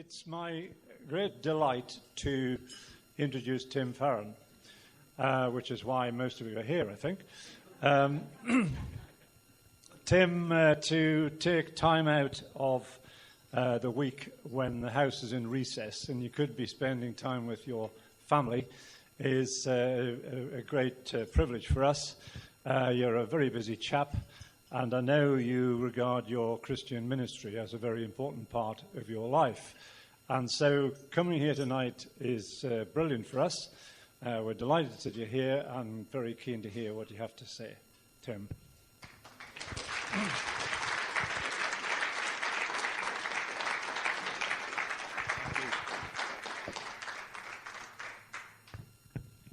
It's my great delight to introduce Tim Farron, which is why most of you are here, I think. Tim, to take time out of the week when the house is in recess and you could be spending time with your family is a great privilege for us. You're a very busy chap, and I know you regard your Christian ministry as a very important part of your life. And so coming here tonight is brilliant for us. We're delighted that you're here and very keen to hear what you have to say. Tim.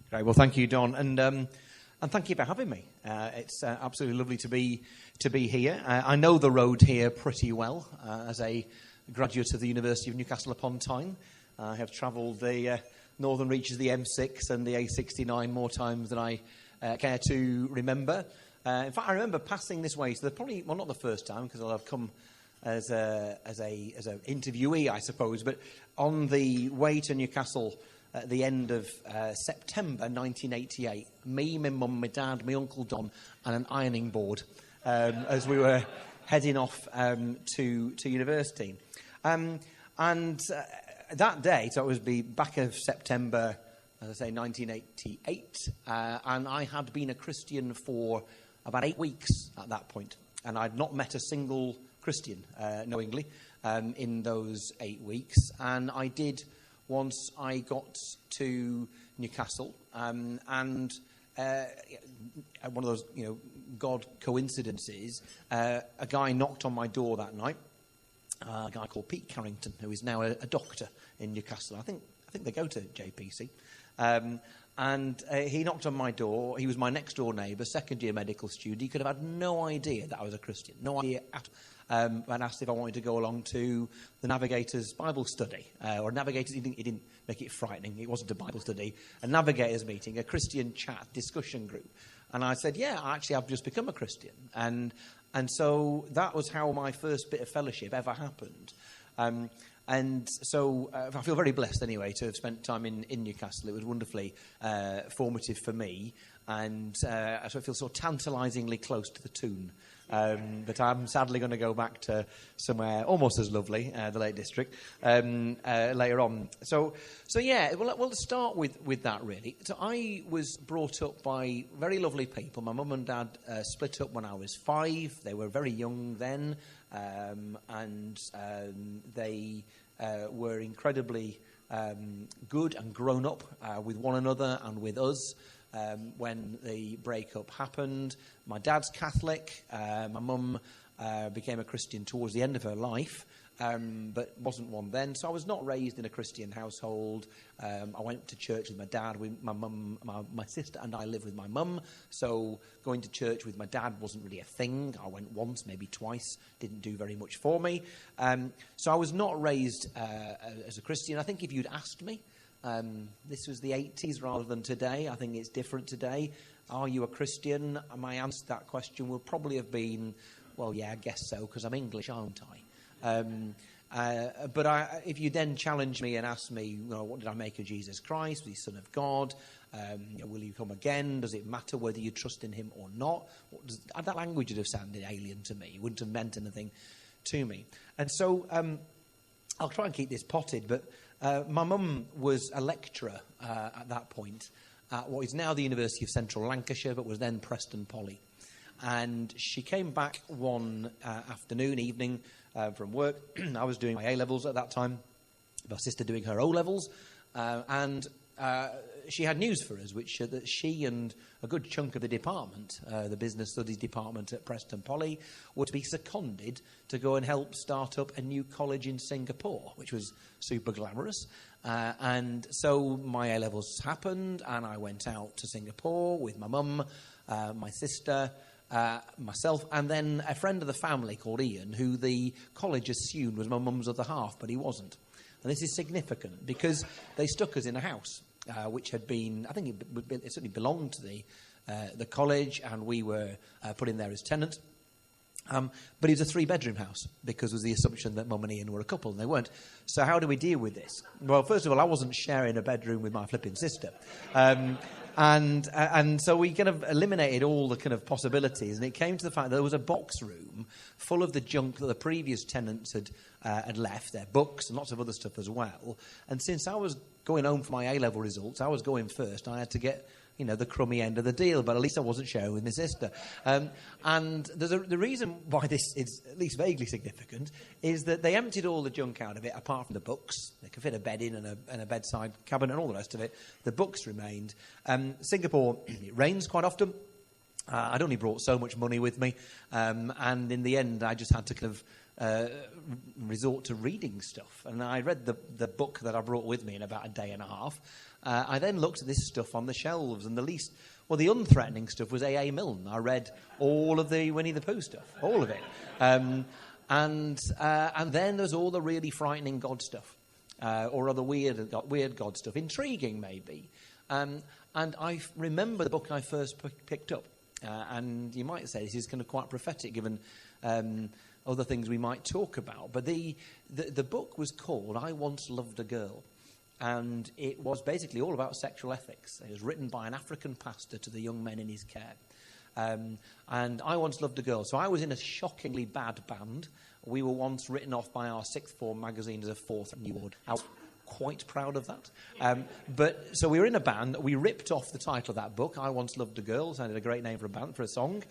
Great. Well, thank you, Don, and thank you for having me. It's absolutely lovely to be here. I know the road here pretty well as a graduate of the University of Newcastle upon Tyne. I have travelled the northern reaches of the M6 and the A69 more times than I care to remember. In fact, I remember passing this way. So probably, well, not the first time because I'll have come as an interviewee, I suppose. But on the way to Newcastle at the end of September 1988, me, my mum, my dad, my uncle Don, and an ironing board as we were heading off to university. And that day, so it was the back of September, as I say, 1988, and I had been a Christian for about 8 weeks at that point, and I'd not met a single Christian, knowingly, in those 8 weeks, and I did once I got to Newcastle, and one of those, God coincidences, a guy knocked on my door that night, a guy called Pete Carrington, who is now a doctor in Newcastle. I think they go to JPC. And he knocked on my door. He was my next-door neighbour, second-year medical student. He could have had no idea that I was a Christian, no idea at all. And asked if I wanted to go along to the Navigators Bible study. Or Navigators, he didn't make it frightening. It wasn't a Bible study. A Navigators meeting, a Christian chat, discussion group. And I said, yeah, actually, I've just become a Christian. And so that was how my first bit of fellowship ever happened. And so I feel very blessed, anyway, to have spent time in Newcastle. It was wonderfully formative for me. And so I feel so tantalisingly close to the tune. But I'm sadly going to go back to somewhere almost as lovely, the Lake District, later on. So yeah, we'll start with that, really. So I was brought up by very lovely people. My mum and dad split up when I was 5. They were very young then, and they were incredibly good and grown up with one another and with us. When the breakup happened, my dad's Catholic. My mum became a Christian towards the end of her life, but wasn't one then. So I was not raised in a Christian household. I went to church with my dad. My mum, my sister, and I lived with my mum. So going to church with my dad wasn't really a thing. I went once, maybe twice. Didn't do very much for me. So I was not raised as a Christian. I think if you'd asked me. This was the 80s rather than today. I think it's different today. Are you a Christian? My answer to that question would probably have been, well, yeah, I guess so, because I'm English, aren't I? But if you then challenge me and ask me, what did I make of Jesus Christ? Was he Son of God? Will he come again? Does it matter whether you trust in him or not? That language would have sounded alien to me. It wouldn't have meant anything to me. And so I'll try and keep this potted, but my mum was a lecturer at that point at what is now the University of Central Lancashire, but was then Preston Poly. And she came back one evening from work. I was doing my A-levels at that time, my sister doing her O-levels, and she had news for us, which that she and a good chunk of the department, the business studies department at Preston Poly, were to be seconded to go and help start up a new college in Singapore, which was super glamorous. And so my A-levels happened, and I went out to Singapore with my mum, my sister, myself, and then a friend of the family called Ian, who the college assumed was my mum's other half, but he wasn't. And this is significant because they stuck us in a house, which had been, I think it certainly belonged to the college, and we were put in there as tenants. But it was a 3-bedroom house because it was the assumption that Mum and Ian were a couple, and they weren't. So how do we deal with this? Well, first of all, I wasn't sharing a bedroom with my flipping sister. And so we kind of eliminated all the kind of possibilities, and it came to the fact that there was a box room full of the junk that the previous tenants had left, their books and lots of other stuff as well. And since I was going home for my A-level results, I was going first. I had to get, the crummy end of the deal, but at least I wasn't sharing with my sister. And the reason why this is at least vaguely significant is that they emptied all the junk out of it, apart from the books. They could fit a bed in and a bedside cabinet and all the rest of it. The books remained. Singapore, it rains quite often. I'd only brought so much money with me, and in the end, I just had to kind of resort to reading stuff. And I read the book that I brought with me in about a day and a half. I then looked at this stuff on the shelves, and the unthreatening stuff was A.A. Milne. I read all of the Winnie the Pooh stuff, all of it. And then there's all the really frightening God stuff, or other weird God stuff, intriguing maybe. And I remember the book I first picked up, and you might say this is kind of quite prophetic given other things we might talk about. But the book was called I Once Loved a Girl. And it was basically all about sexual ethics. It was written by an African pastor to the young men in his care. And I once loved a girl. So I was in a shockingly bad band. We were once written off by our sixth form magazine as a fourth award. I was quite proud of that. So we were in a band. We ripped off the title of that book, I Once Loved a Girl. Sounded a great name for a band, for a song.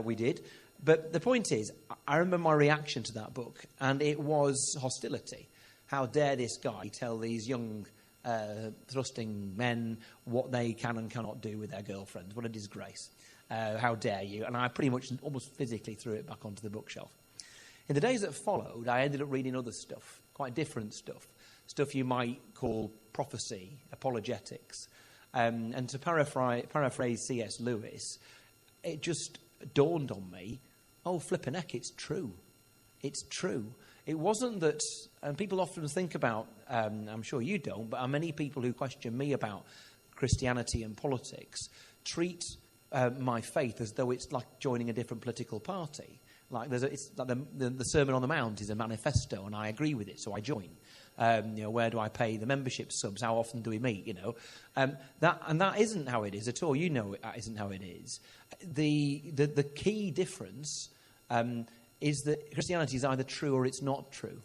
We did. But the point is, I remember my reaction to that book, and it was hostility. How dare this guy tell these young, thrusting men what they can and cannot do with their girlfriends? What a disgrace. How dare you? And I pretty much almost physically threw it back onto the bookshelf. In the days that followed, I ended up reading other stuff, quite different stuff. Stuff you might call prophecy, apologetics. And to paraphrase C.S. Lewis, it just dawned on me, oh, flippin' heck, it's true. It's true. It wasn't that, and people often think about, I'm sure you don't, but many people who question me about Christianity and politics treat my faith as though it's like joining a different political party. Like it's like the Sermon on the Mount is a manifesto, and I agree with it, so I join. Where do I pay the membership subs? How often do we meet? That isn't how it is at all. That isn't how it is. The key difference is that Christianity is either true or it's not true.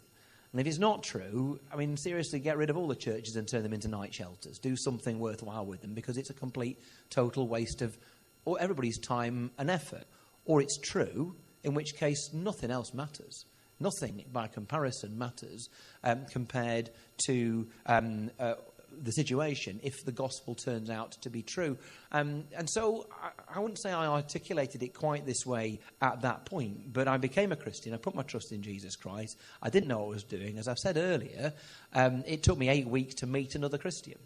And if it's not true, seriously, get rid of all the churches and turn them into night shelters. Do something worthwhile with them, because it's a complete, total waste of everybody's time and effort. Or it's true, in which case nothing else matters. Nothing, by comparison, matters compared to the situation if the gospel turns out to be true. And so I wouldn't say I articulated it quite this way at that point, but I became a Christian. I put my trust in Jesus Christ. I didn't know what I was doing. As I've said earlier, it took me 8 weeks to meet another Christian.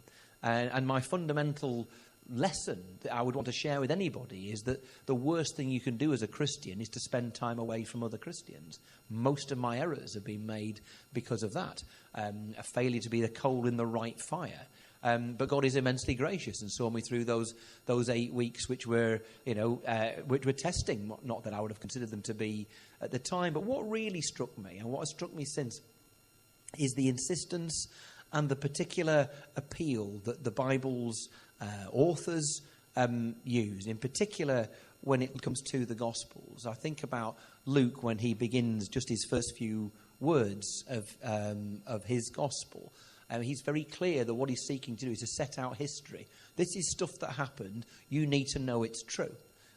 And my fundamental lesson that I would want to share with anybody is that the worst thing you can do as a Christian is to spend time away from other Christians. Most of my errors have been made because of that. A failure to be the coal in the right fire. But God is immensely gracious and saw me through those 8 weeks, which were testing. Not that I would have considered them to be at the time. But what really struck me, and what has struck me since, is the insistence and the particular appeal that the Bible's authors use, in particular when it comes to the Gospels. I think about Luke when he begins just his first few words of his Gospel. He's very clear that what he's seeking to do is to set out history. This is stuff that happened. You need to know it's true,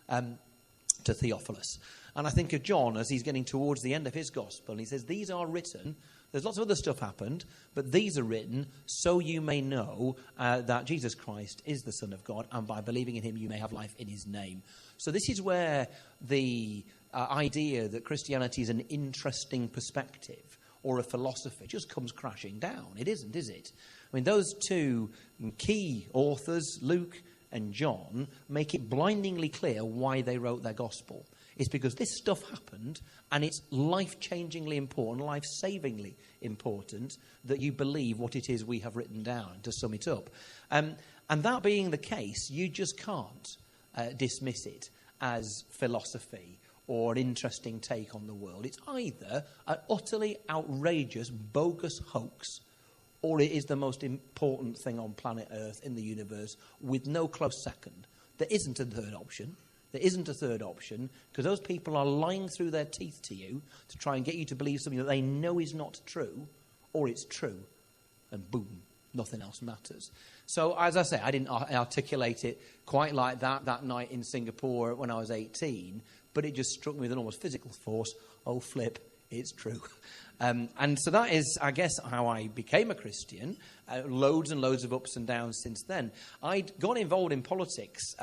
to Theophilus. And I think of John as he's getting towards the end of his Gospel, and he says, these are written. There's lots of other stuff happened, but these are written so you may know that Jesus Christ is the Son of God, and by believing in him you may have life in his name. So this is where the idea that Christianity is an interesting perspective or a philosophy just comes crashing down. It isn't, is it? Those two key authors, Luke and John, make it blindingly clear why they wrote their gospel. It's because this stuff happened, and it's life-changingly important, life-savingly important, that you believe what it is we have written down, to sum it up. And that being the case, you just can't dismiss it as philosophy or an interesting take on the world. It's either an utterly outrageous, bogus hoax, or it is the most important thing on planet Earth in the universe with no close second. There isn't a third option. There isn't a third option because those people are lying through their teeth to you to try and get you to believe something that they know is not true, or it's true, and boom, nothing else matters. So, as I say, I didn't articulate it quite like that night in Singapore when I was 18, but it just struck me with an almost physical force. Oh, flip, it's true. And so that is, I guess, how I became a Christian. Loads and loads of ups and downs since then. I'd got involved in politics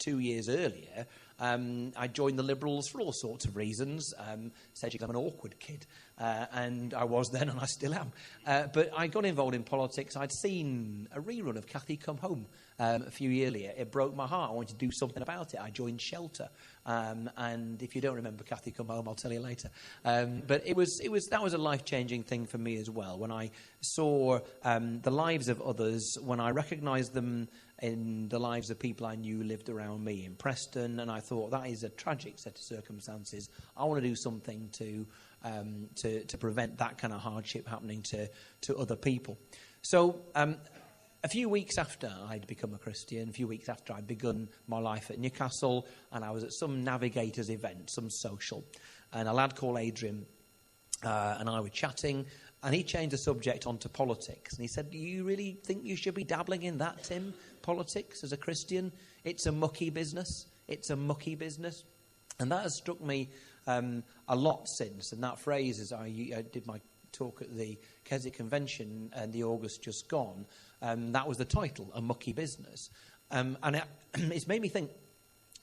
2 years earlier. I joined the Liberals for all sorts of reasons. Said I'm an awkward kid. And I was then, and I still am. But I got involved in politics. I'd seen a rerun of Cathy Come Home a few years earlier. It broke my heart. I wanted to do something about it. I joined Shelter. And if you don't remember Cathy Come Home, I'll tell you later. But that was a life-changing thing for me as well. When I saw the lives of others, when I recognised them in the lives of people I knew lived around me in Preston, and I thought that is a tragic set of circumstances. I want to do something to prevent that kind of hardship happening to other people. So a few weeks after I'd become a Christian, a few weeks after I'd begun my life at Newcastle, and I was at some Navigators event, some social, and a lad called Adrian and I were chatting, and he changed the subject onto politics. And he said, do you really think you should be dabbling in that, Tim? Politics as a Christian? It's a mucky business. It's a mucky business. And that has struck me a lot since. And that phrase, as I did my talk at the Keswick Convention in the August just gone, that was the title, A Mucky Business. And it's made me think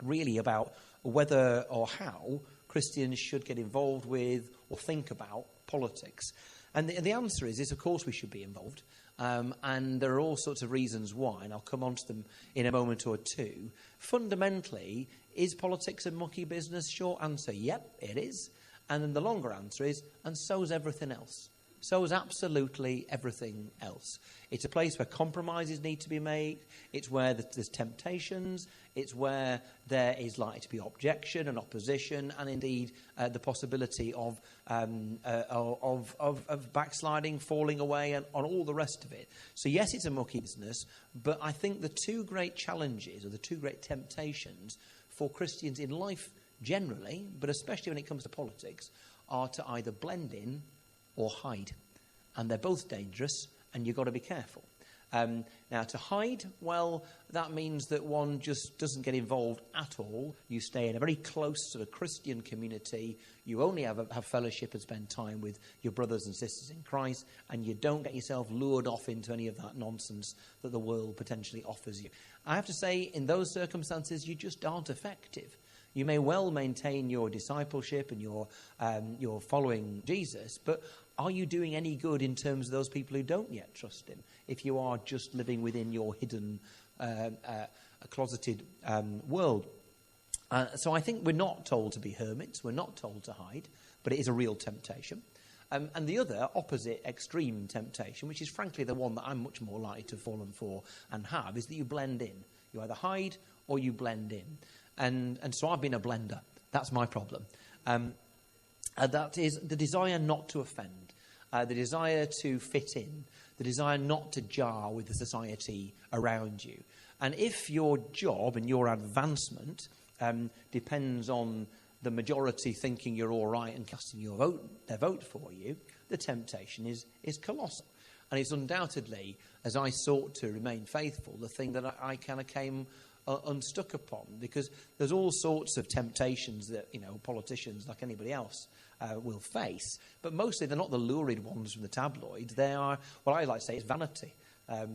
really about whether or how Christians should get involved with or think about politics. And the answer is, of course, we should be involved. And there are all sorts of reasons why, and I'll come on to them in a moment or two. Fundamentally, is politics a mucky business? Short answer, yep, it is. And then the longer answer is, and so is everything else. So is absolutely everything else. It's a place where compromises need to be made. It's where there's temptations. It's where there is likely to be objection and opposition, and indeed the possibility of backsliding, falling away, and on all the rest of it. So yes, it's a mucky business, but I think the two great challenges or the two great temptations for Christians in life generally, but especially when it comes to politics, are to either blend in or hide. And they're both dangerous, and you've got to be careful. Now, to hide, well, that means that one just doesn't get involved at all. You stay in a very close sort of Christian community. You only have fellowship and spend time with your brothers and sisters in Christ, and you don't get yourself lured off into any of that nonsense that the world potentially offers you. I have to say, in those circumstances, you just aren't effective. You may well maintain your discipleship and your following Jesus, but are you doing any good in terms of those people who don't yet trust him? If you are just living within your hidden, closeted world. So I think we're not told to be hermits. We're not told to hide, but it is a real temptation. And the other, opposite extreme temptation, which is frankly the one that I'm much more likely to have fallen for and have, is that you blend in. You either hide or you blend in. And so I've been a blender. That's my problem. That is the desire not to offend, the desire to fit in, the desire not to jar with the society around you. And if your job and your advancement depends on the majority thinking you're all right and casting their vote for you, the temptation is colossal. And it's undoubtedly, as I sought to remain faithful, the thing that I kind of came unstuck upon, because there's all sorts of temptations that politicians like anybody else will face, but mostly they're not the lurid ones from the tabloids. They are what I like to say is vanity.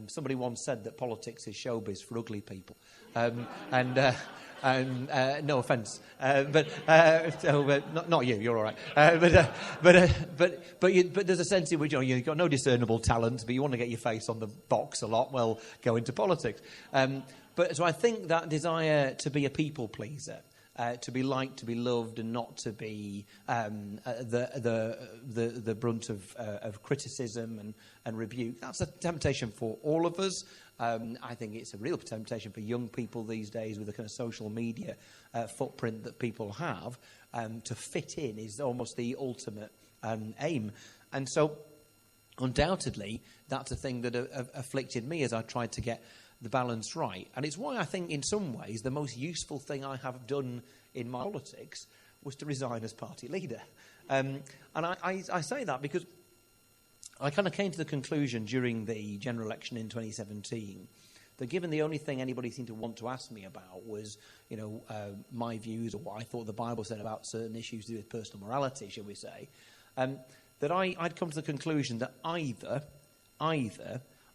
Somebody once said that politics is showbiz for ugly people, and no offence, but not you. You're all right. But there's a sense in which you've got no discernible talent, but you want to get your face on the box a lot. Well, go into politics. So I think that desire to be a people pleaser, to be liked, to be loved, and not to be the brunt of criticism and rebuke, that's a temptation for all of us. I think it's a real temptation for young people these days with the kind of social media footprint that people have. to fit in is almost the ultimate aim. And so, undoubtedly, that's a thing that afflicted me as I tried to get the balance right. And it's why I think, in some ways, the most useful thing I have done in my politics was to resign as party leader. And I say that because I kind of came to the conclusion during the general election in 2017 that given the only thing anybody seemed to want to ask me about was, my views or what I thought the Bible said about certain issues to do with personal morality, shall we say, that I'd come to the conclusion that either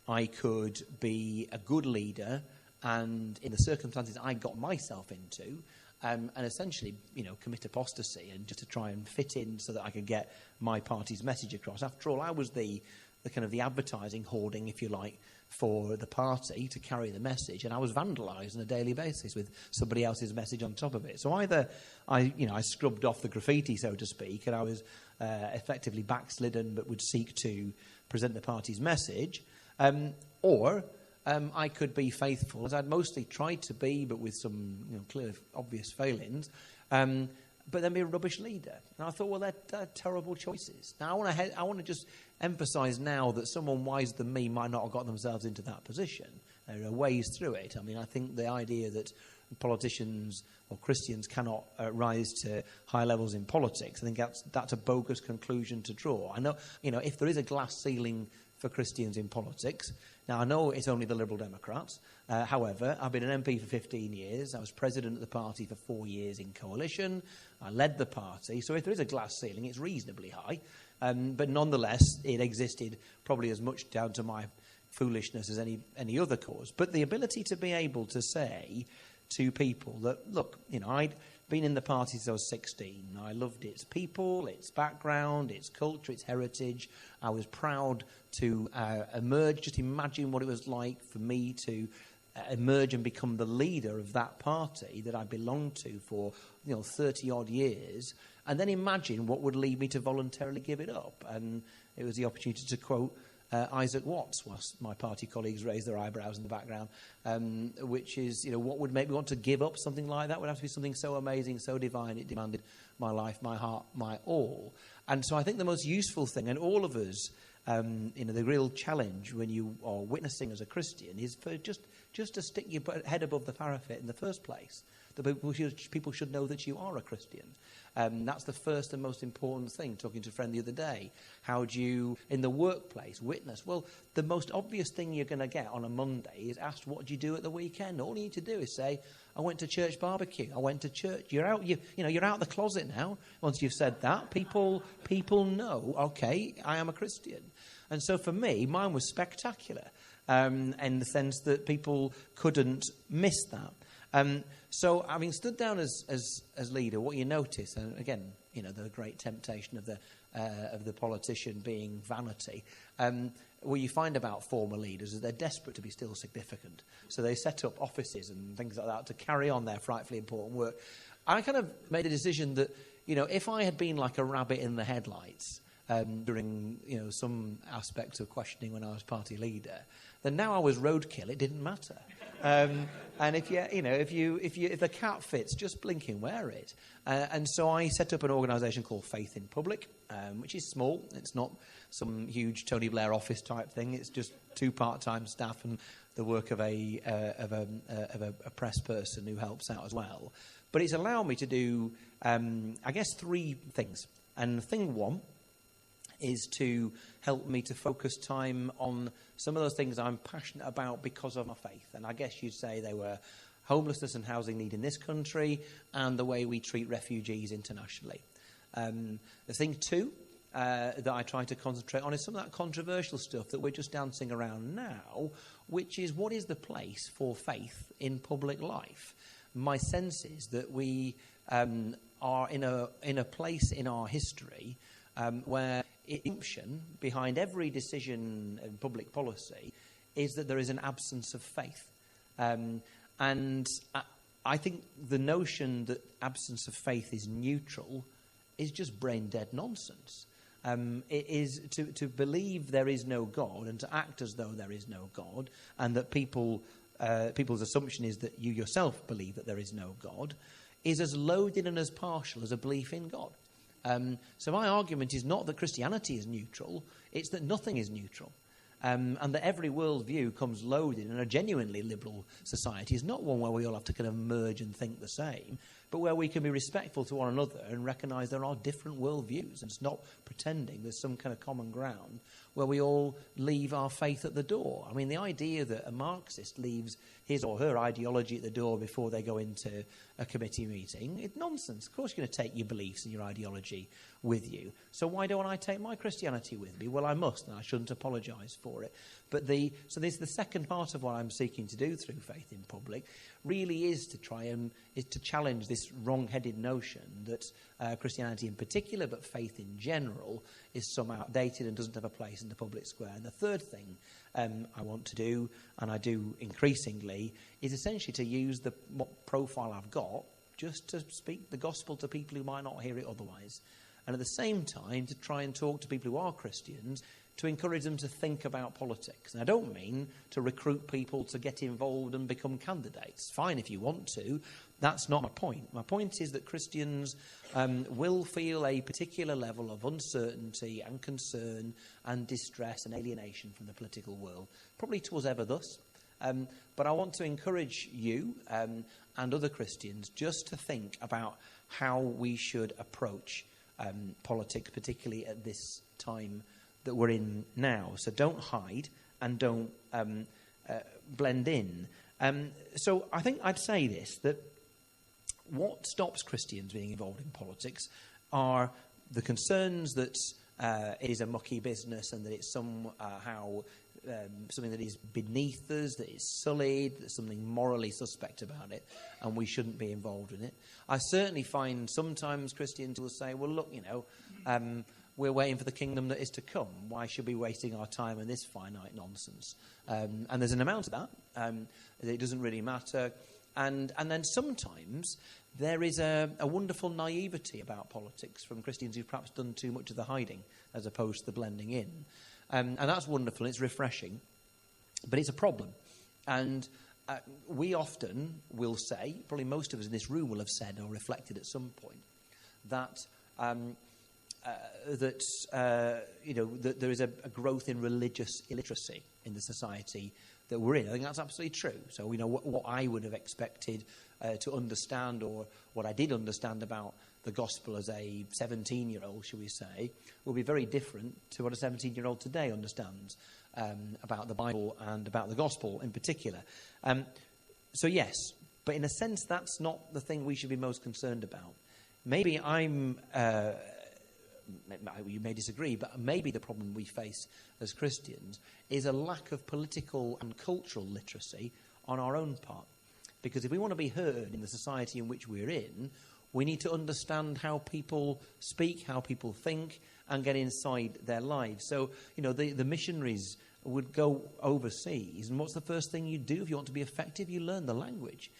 I could be a good leader and in the circumstances I got myself into, and essentially, commit apostasy and just to try and fit in so that I could get my party's message across. After all, I was the kind of the advertising hoarding, if you like, for the party to carry the message, and I was vandalised on a daily basis with somebody else's message on top of it. So either I scrubbed off the graffiti, so to speak, and I was effectively backslidden but would seek to present the party's message, or I could be faithful, as I'd mostly tried to be, but with some clear, obvious failings, but then be a rubbish leader. And I thought, well, they're terrible choices. Now, I want to just emphasise now that someone wiser than me might not have got themselves into that position. There are ways through it. I mean, I think the idea that politicians or Christians cannot rise to high levels in politics, I think that's a bogus conclusion to draw. I know, if there is a glass ceiling for Christians in politics. Now, I know it's only the Liberal Democrats. However, I've been an MP for 15 years. I was president of the party for 4 years in coalition. I led the party. So if there is a glass ceiling, it's reasonably high. But nonetheless, it existed probably as much down to my foolishness as any other cause. But the ability to be able to say to people that, look, I'd been in the party since I was 16. I loved its people, its background, its culture, its heritage. I was proud to emerge. Just imagine what it was like for me to emerge and become the leader of that party that I belonged to for 30-odd years. And then imagine what would lead me to voluntarily give it up. And it was the opportunity to quote Isaac Watts, whilst my party colleagues raised their eyebrows in the background, which is, what would make me want to give up something like that? Would have to be something so amazing, so divine, it demanded my life, my heart, my all. And so I think the most useful thing, and all of us, the real challenge when you are witnessing as a Christian is for just to stick your head above the parapet in the first place. People should know that you are a Christian. That's the first and most important thing. Talking to a friend the other day, how do you, in the workplace, witness? Well, the most obvious thing you're going to get on a Monday is asked, what do you do at the weekend? All you need to do is say, I went to church barbecue. I went to church. You're out. You're out of the closet now. Once you've said that, people know. Okay, I am a Christian. And so for me, mine was spectacular, in the sense that people couldn't miss that. So, having stood down as leader, what you notice, and again, the great temptation of the politician being vanity. What you find about former leaders is they're desperate to be still significant. So they set up offices and things like that to carry on their frightfully important work. I kind of made a decision that, if I had been like a rabbit in the headlights during some aspects of questioning when I was party leader, then now I was roadkill. It didn't matter. And if the cat fits, just blink and wear it. And so I set up an organisation called Faith in Public, which is small. It's not some huge Tony Blair office type thing. It's just 2 part-time staff and the work of a press person who helps out as well. But it's allowed me to do, 3 things. And thing 1 is to help me to focus time on some of those things I'm passionate about because of my faith. And I guess you'd say they were homelessness and housing need in this country and the way we treat refugees internationally. The thing 2 that I try to concentrate on is some of that controversial stuff that we're just dancing around now, which is what is the place for faith in public life? My sense is that we are in a place in our history where the assumption behind every decision in public policy is that there is an absence of faith. And I think the notion that absence of faith is neutral is just brain-dead nonsense. It is to believe there is no God and to act as though there is no God, and that people's assumption is that you yourself believe that there is no God, is as loaded and as partial as a belief in God. So my argument is not that Christianity is neutral, it's that nothing is neutral. And that every worldview comes loaded, and a genuinely liberal society is not one where we all have to kind of merge and think the same, but where we can be respectful to one another and recognise there are different worldviews, and it's not pretending there's some kind of common ground where we all leave our faith at the door. I mean, the idea that a Marxist leaves his or her ideology at the door before they go into a committee meeting, it's nonsense. Of course you're going to take your beliefs and your ideology with you. So why don't I take my Christianity with me? Well, I must, and I shouldn't apologise for it. But so this the second part of what I'm seeking to do through Faith in Public really is to challenge this wrong-headed notion that Christianity in particular, but faith in general, is somehow outdated and doesn't have a place in the public square. And the third thing I want to do, and I do increasingly, is essentially to use what profile I've got just to speak the gospel to people who might not hear it otherwise. And at the same time, to try and talk to people who are Christians, to encourage them to think about politics. And I don't mean to recruit people to get involved and become candidates. Fine if you want to. That's not my point. My point is that Christians will feel a particular level of uncertainty and concern and distress and alienation from the political world, probably to us ever thus. But I want to encourage you and other Christians just to think about how we should approach politics, particularly at this time that we're in now. So don't hide and don't blend in. So I think I'd say this, that what stops Christians being involved in politics are the concerns that it is a mucky business and that it's somehow something that is beneath us, that it's sullied, there's something morally suspect about it, and we shouldn't be involved in it. I certainly find sometimes Christians will say, well, look, we're waiting for the kingdom that is to come. Why should we be wasting our time on this finite nonsense? And there's an amount of that. It doesn't really matter. And then sometimes there is a wonderful naivety about politics from Christians who've perhaps done too much of the hiding as opposed to the blending in. And that's wonderful, it's refreshing, but it's a problem. And we often will say, probably most of us in this room will have said or reflected at some point, that that there is a growth in religious illiteracy in the society that we're in. I think that's absolutely true. So, what I would have expected to understand, or what I did understand about the gospel as a 17-year-old, shall we say, will be very different to what a 17-year-old today understands about the Bible and about the gospel in particular. So yes, but in a sense, that's not the thing we should be most concerned about. Maybe you may disagree, but maybe the problem we face as Christians is a lack of political and cultural literacy on our own part. Because if we want to be heard in the society in which we're in, we need to understand how people speak, how people think, and get inside their lives. So, the missionaries would go overseas, and what's the first thing you do if you want to be effective? You learn the language.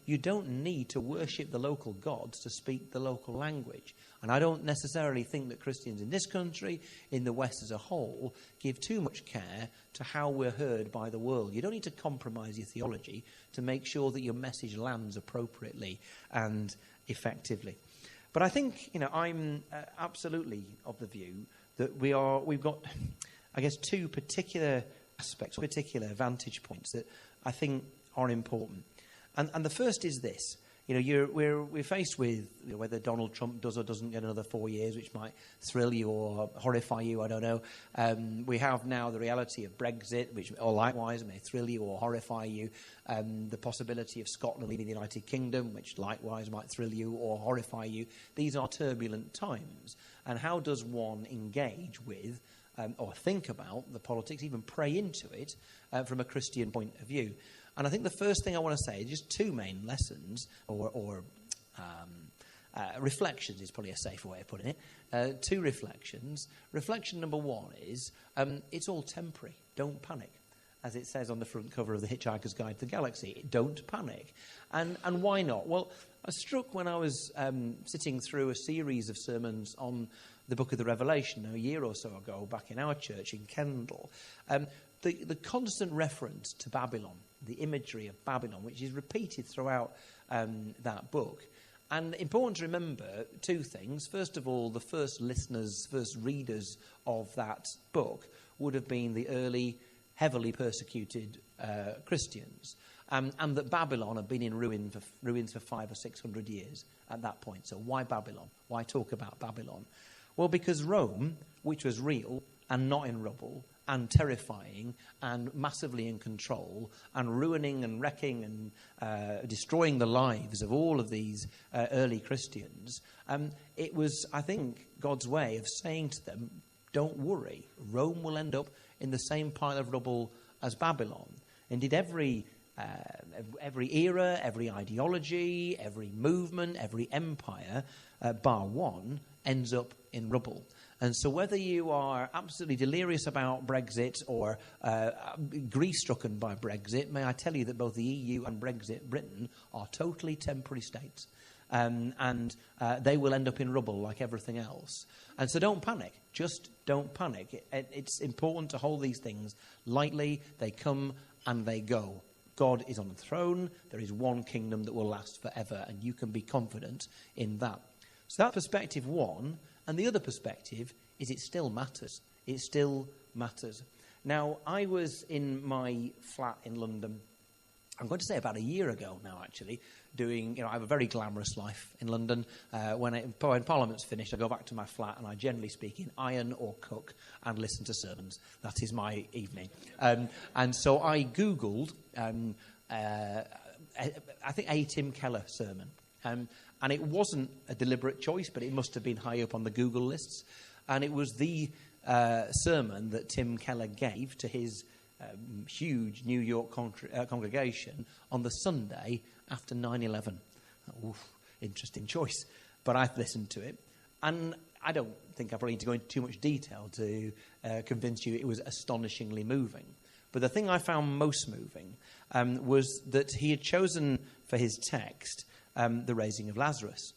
You don't need to worship the local gods to speak the local language. And I don't necessarily think that Christians in this country, in the West as a whole, give too much care to how we're heard by the world. You don't need to compromise your theology to make sure that your message lands appropriately and effectively. But I think, I'm absolutely of the view that we've got, I guess, two particular aspects, particular vantage points that I think are important. And the first is this. We're faced with whether Donald Trump does or doesn't get another 4 years, which might thrill you or horrify you, I don't know. We have now the reality of Brexit, which likewise may thrill you or horrify you. The possibility of Scotland leaving the United Kingdom, which likewise might thrill you or horrify you. These are turbulent times. And how does one engage with or think about the politics, even pray into it, from a Christian point of view? And I think the first thing I want to say is just two main lessons, or reflections is probably a safer way of putting it. Two reflections. Reflection number one is, it's all temporary. Don't panic. As it says on the front cover of the Hitchhiker's Guide to the Galaxy, don't panic. And why not? Well, I was struck when I was sitting through a series of sermons on the book of the Revelation a year or so ago back in our church in Kendal. The constant reference to Babylon, the imagery of Babylon, which is repeated throughout that book, And important to remember two things. First of all, the first listeners, first readers of that book would have been the early, heavily persecuted Christians. And that Babylon had been in ruins for 500 or 600 years at that point. So why Babylon? Why talk about Babylon? Well, because Rome, which was real and not in rubble, and terrifying and massively in control and ruining and wrecking and destroying the lives of all of these early Christians, it was, I think, God's way of saying to them, don't worry, Rome will end up in the same pile of rubble as Babylon. Indeed, every era, every ideology, every movement, every empire, bar one, ends up in rubble. And so whether you are absolutely delirious about Brexit or grief-stricken by Brexit, may I tell you that both the EU and Britain are totally temporary states. And they will end up in rubble like everything else. And so don't panic. Just don't panic. It's important to hold these things lightly. They come and they go. God is on the throne. There is one kingdom that will last forever, and you can be confident in that. So that's perspective one. And the other perspective is it still matters. It still matters. Now, I was in my flat in London, I'm going to say about a year ago now, actually, I have a very glamorous life in London. When Parliament's finished, I go back to my flat and I, generally speaking, iron or cook and listen to sermons. That is my evening. And so I Googled, I think, a Tim Keller sermon. And it wasn't a deliberate choice, but it must have been high up on the Google lists. And it was the sermon that Tim Keller gave to his huge New York congregation on the Sunday after 9/11. Oof, interesting choice. But I listened to it. And I don't think I probably need to go into too much detail to convince you it was astonishingly moving. But the thing I found most moving was that he had chosen for his text the raising of Lazarus,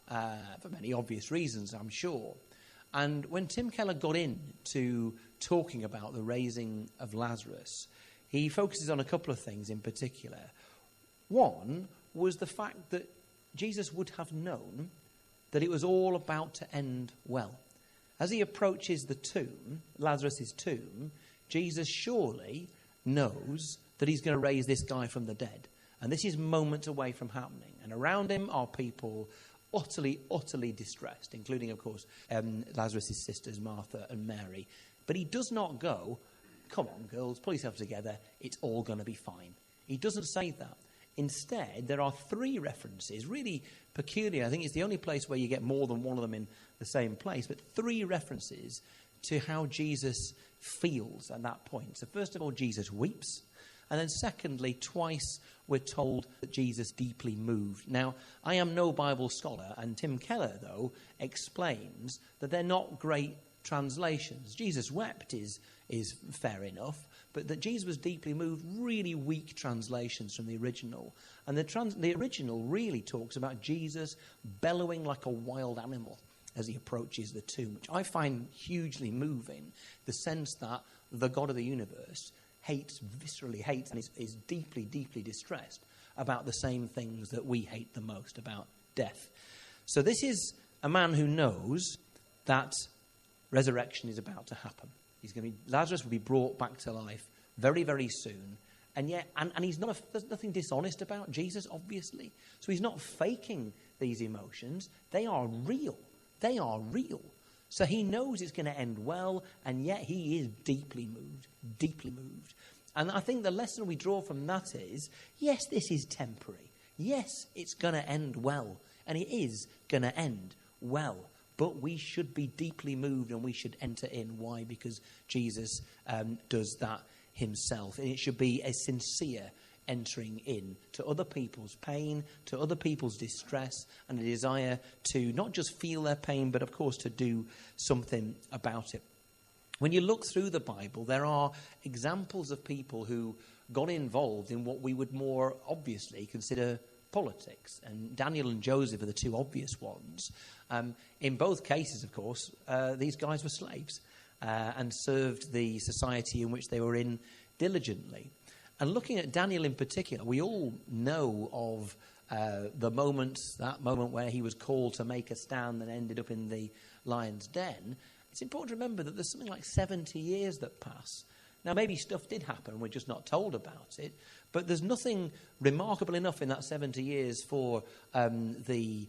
for many obvious reasons, I'm sure. And when Tim Keller got into talking about the raising of Lazarus, he focuses on a couple of things in particular. One was the fact that Jesus would have known that it was all about to end well. As he approaches the tomb, Lazarus' tomb, Jesus surely knows that he's going to raise this guy from the dead. And this is moments away from happening. And around him are people utterly, utterly distressed, including, of course, Lazarus' sisters, Martha and Mary. But he does not go, come on, girls, pull yourself together, it's all going to be fine. He doesn't say that. Instead, there are three references, really peculiar. I think it's the only place where you get more than one of them in the same place, but three references to how Jesus feels at that point. So first of all, Jesus weeps. And then secondly, twice we're told that Jesus deeply moved. Now, I am no Bible scholar, and Tim Keller, though, explains that they're not great translations. Jesus wept is fair enough, but that Jesus was deeply moved, really weak translations from the original. And the original really talks about Jesus bellowing like a wild animal as he approaches the tomb, which I find hugely moving, the sense that the God of the universe viscerally hates, and is deeply, deeply distressed about the same things that we hate the most, about death. So this is a man who knows that resurrection is about to happen. Lazarus will be brought back to life very, very soon. And yet, and there's nothing dishonest about Jesus, obviously. So he's not faking these emotions. They are real. They are real. So he knows it's going to end well, and yet he is deeply moved, deeply moved. And I think the lesson we draw from that is, yes, this is temporary. Yes, it's going to end well, and it is going to end well. But we should be deeply moved, and we should enter in. Why? Because Jesus does that himself. And it should be a sincere entering in to other people's pain, to other people's distress, and a desire to not just feel their pain, but of course to do something about it. When you look through the Bible, there are examples of people who got involved in what we would more obviously consider politics. And Daniel and Joseph are the two obvious ones. In both cases, of course, these guys were slaves and served the society in which they were in diligently. And looking at Daniel in particular, we all know of that moment where he was called to make a stand and ended up in the lion's den, it's important to remember that there's something like 70 years that pass. Now, maybe stuff did happen, we're just not told about it, but there's nothing remarkable enough in that 70 years for the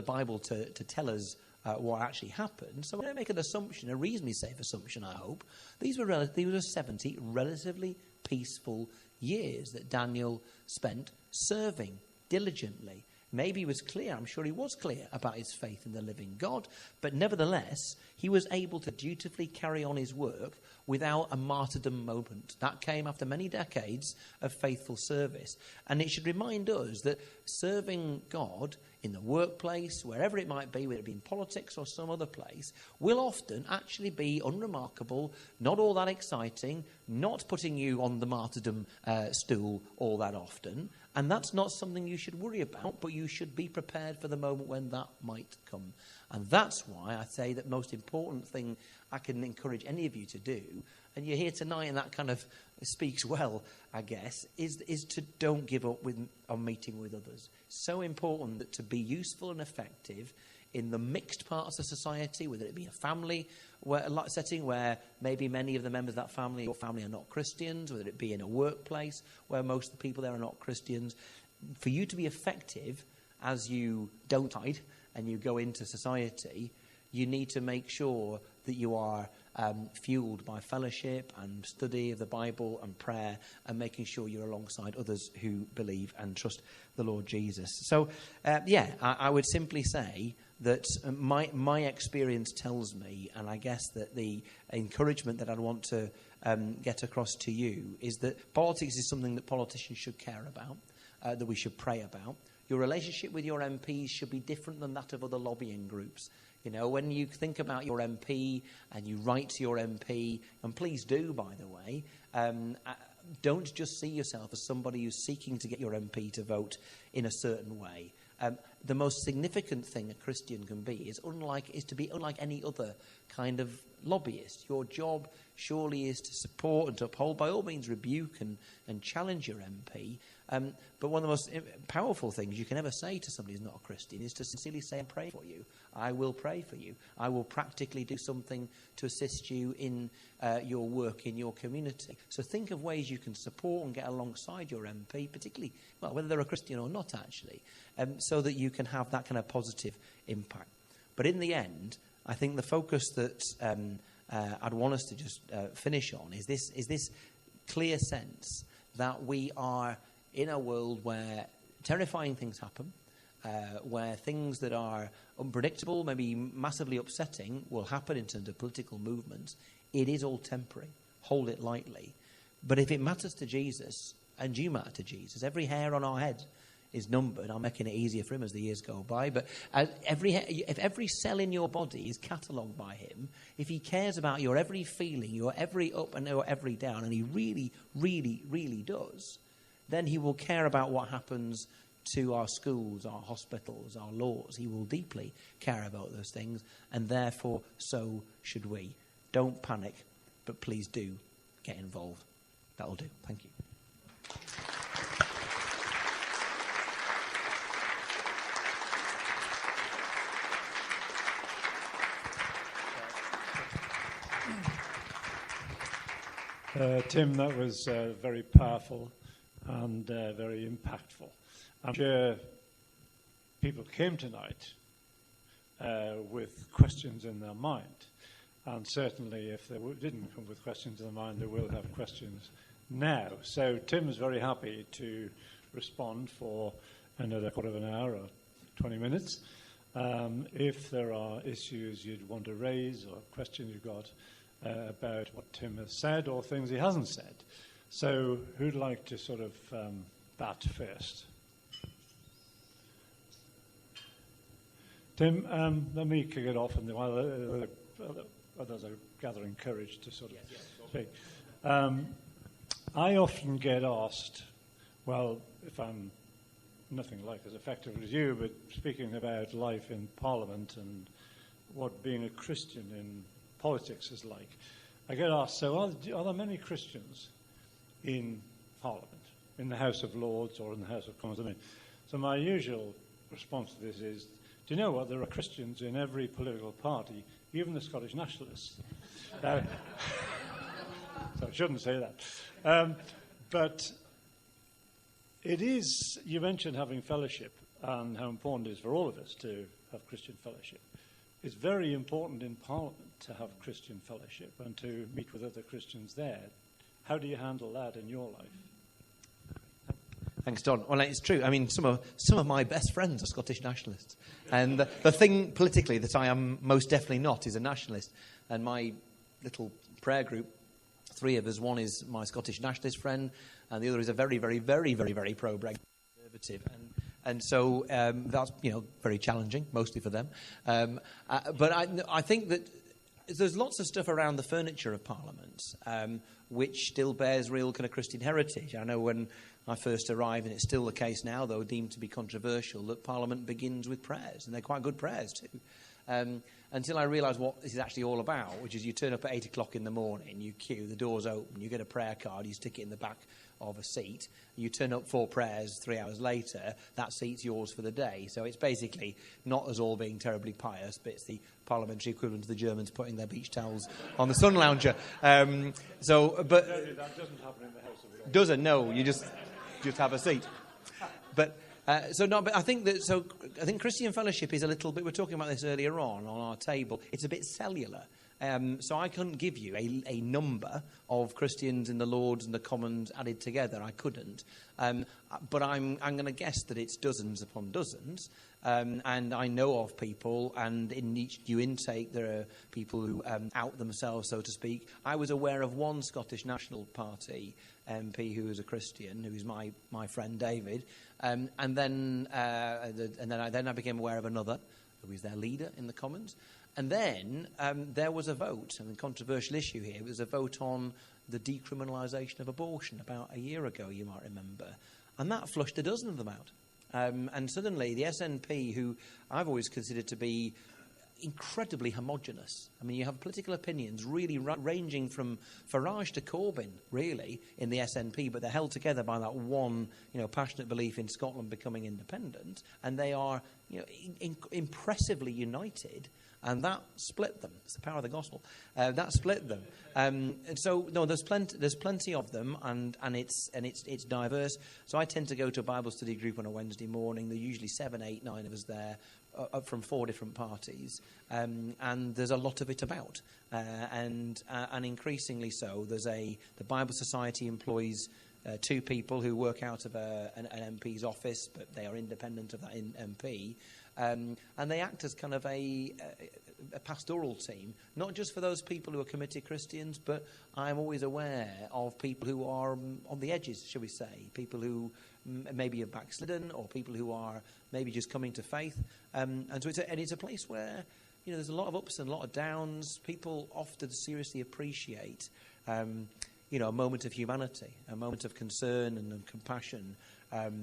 Bible to tell us what actually happened. So we don't make an assumption, a reasonably safe assumption, I hope. These were 70 relatively peaceful years that Daniel spent serving diligently. Maybe he was clear, I'm sure he was clear about his faith in the living God, but nevertheless, he was able to dutifully carry on his work without a martyrdom moment. That came after many decades of faithful service. And it should remind us that serving God in the workplace, wherever it might be, whether it be in politics or some other place, will often actually be unremarkable, not all that exciting, not putting you on the martyrdom stool all that often. And that's not something you should worry about, but you should be prepared for the moment when that might come. And that's why I say that most important thing I can encourage any of you to do, and you're here tonight and that kind of speaks well, I guess, is to don't give up on meeting with others. So important that to be useful and effective in the mixed parts of society, whether it be a family setting where maybe many of the members of that family or family are not Christians, whether it be in a workplace where most of the people there are not Christians. For you to be effective as you don't hide and you go into society, you need to make sure that you are fueled by fellowship and study of the Bible and prayer and making sure you're alongside others who believe and trust the Lord Jesus. So, I would simply say that my experience tells me, and I guess that the encouragement that I'd want to get across to you is that politics is something that politicians should care about, that we should pray about. Your relationship with your MPs should be different than that of other lobbying groups. You know, when you think about your MP and you write to your MP, and please do, by the way, don't just see yourself as somebody who's seeking to get your MP to vote in a certain way. The most significant thing a Christian can be is to be unlike any other kind of lobbyist. Your job surely is to support and to uphold, by all means rebuke and challenge your MP. But one of the most powerful things you can ever say to somebody who's not a Christian is to sincerely say and pray for you. I will pray for you. I will practically do something to assist you in your work in your community. So think of ways you can support and get alongside your MP, particularly, well, whether they're a Christian or not, actually, so that you can have that kind of positive impact. But in the end, I think the focus that I'd want us to just finish on is this clear sense that we are in a world where terrifying things happen, where things that are unpredictable, maybe massively upsetting, will happen in terms of political movements. It is all temporary. Hold it lightly. But if it matters to Jesus, and you matter to Jesus, every hair on our head is numbered. I'm making it easier for him as the years go by. But if every cell in your body is catalogued by him, if he cares about your every feeling, your every up and your every down, and he really, really, really does, then he will care about what happens to our schools, our hospitals, our laws. He will deeply care about those things, and therefore so should we. Don't panic, but please do get involved. That'll do. Thank you. Tim, that was very powerful and very impactful. I'm sure people came tonight with questions in their mind, and certainly if they didn't come with questions in their mind, they will have questions now. So Tim is very happy to respond for another quarter of an hour or 20 minutes. If there are issues you'd want to raise or questions you've got about what Tim has said or things he hasn't said. So who'd like to sort of bat first? Tim, let me kick it off, and while others are gathering courage to sort of speak. I often get asked, well, if I'm nothing like as effective as you, but speaking about life in Parliament and what being a Christian in politics is like, I get asked, so are there many Christians in Parliament? in the House of Lords or in the House of Commons. I mean, so my usual response to this is, do you know what? There are Christians in every political party, even the Scottish Nationalists. So I shouldn't say that. But it is, you mentioned having fellowship and how important it is for all of us to have Christian fellowship. It's very important in Parliament to have Christian fellowship and to meet with other Christians there. How do you handle that in your life? Thanks, Don. Well, it's true. I mean, some of my best friends are Scottish nationalists. And the thing politically that I am most definitely not is a nationalist. And my little prayer group, 3 of us, one is my Scottish nationalist friend, and the other is a very, very, very, very, very pro-Brexit conservative. And so that's, very challenging, mostly for them. But I think that there's lots of stuff around the furniture of Parliament which still bears real kind of Christian heritage. I know when I first arrived, and it's still the case now, though deemed to be controversial, that Parliament begins with prayers, and they're quite good prayers too. Until I realised what this is actually all about, which is you turn up at 8 o'clock in the morning, you queue, the doors open, you get a prayer card, you stick it in the back of a seat, you turn up for prayers 3 hours later, that seat's yours for the day. So it's basically not us all being terribly pious, but it's the parliamentary equivalent of the Germans putting their beach towels on the sun lounger. That doesn't happen in the House of Lords. Doesn't, no, you just have a seat. But I think Christian fellowship is a little bit, we were talking about this earlier on our table, it's a bit cellular. So I couldn't give you a number of Christians in the Lords and the Commons added together. I couldn't. But I'm going to guess that it's dozens upon dozens. And I know of people, and in each new intake there are people who out themselves, so to speak. I was aware of one Scottish National Party MP who was a Christian, who is my friend David. And then I became aware of another, who was their leader in the Commons. And then there was a vote, and the controversial issue here was a vote on the decriminalisation of abortion about a year ago, you might remember. And that flushed a dozen of them out. And suddenly the SNP, who I've always considered to be incredibly homogenous. I mean, you have political opinions really ranging from Farage to Corbyn, really, in the SNP, but they're held together by that one, passionate belief in Scotland becoming independent, and they are, impressively united. And that split them. It's the power of the gospel. That split them. And so, no, there's plenty of them, and it's diverse. So I tend to go to a Bible study group on a Wednesday morning. There are usually 7, 8, 9 of us there, from 4 different parties, and there's a lot of it about. And increasingly so, the Bible Society employs 2 people who work out of an MP's office, but they are independent of that MP. And they act as kind of a pastoral team, not just for those people who are committed Christians, but I'm always aware of people who are on the edges, shall we say, people who maybe are backslidden, or people who are maybe just coming to faith. And so it's a place where there's a lot of ups and a lot of downs. People often seriously appreciate a moment of humanity, a moment of concern and compassion,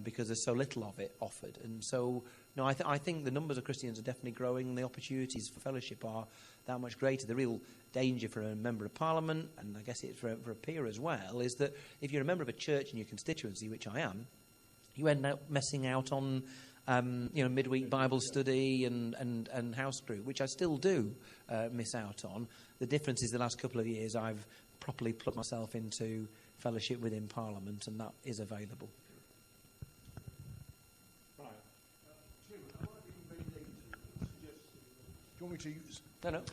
because there's so little of it offered. And so, I think the numbers of Christians are definitely growing, and the opportunities for fellowship are that much greater. The real danger for a member of Parliament, and I guess it's for a peer as well, is that if you're a member of a church in your constituency, which I am, you end up missing out on midweek Bible study and house group, which I still do miss out on. The difference is the last couple of years I've properly plugged myself into fellowship within Parliament, and that is available. Do you want me to use?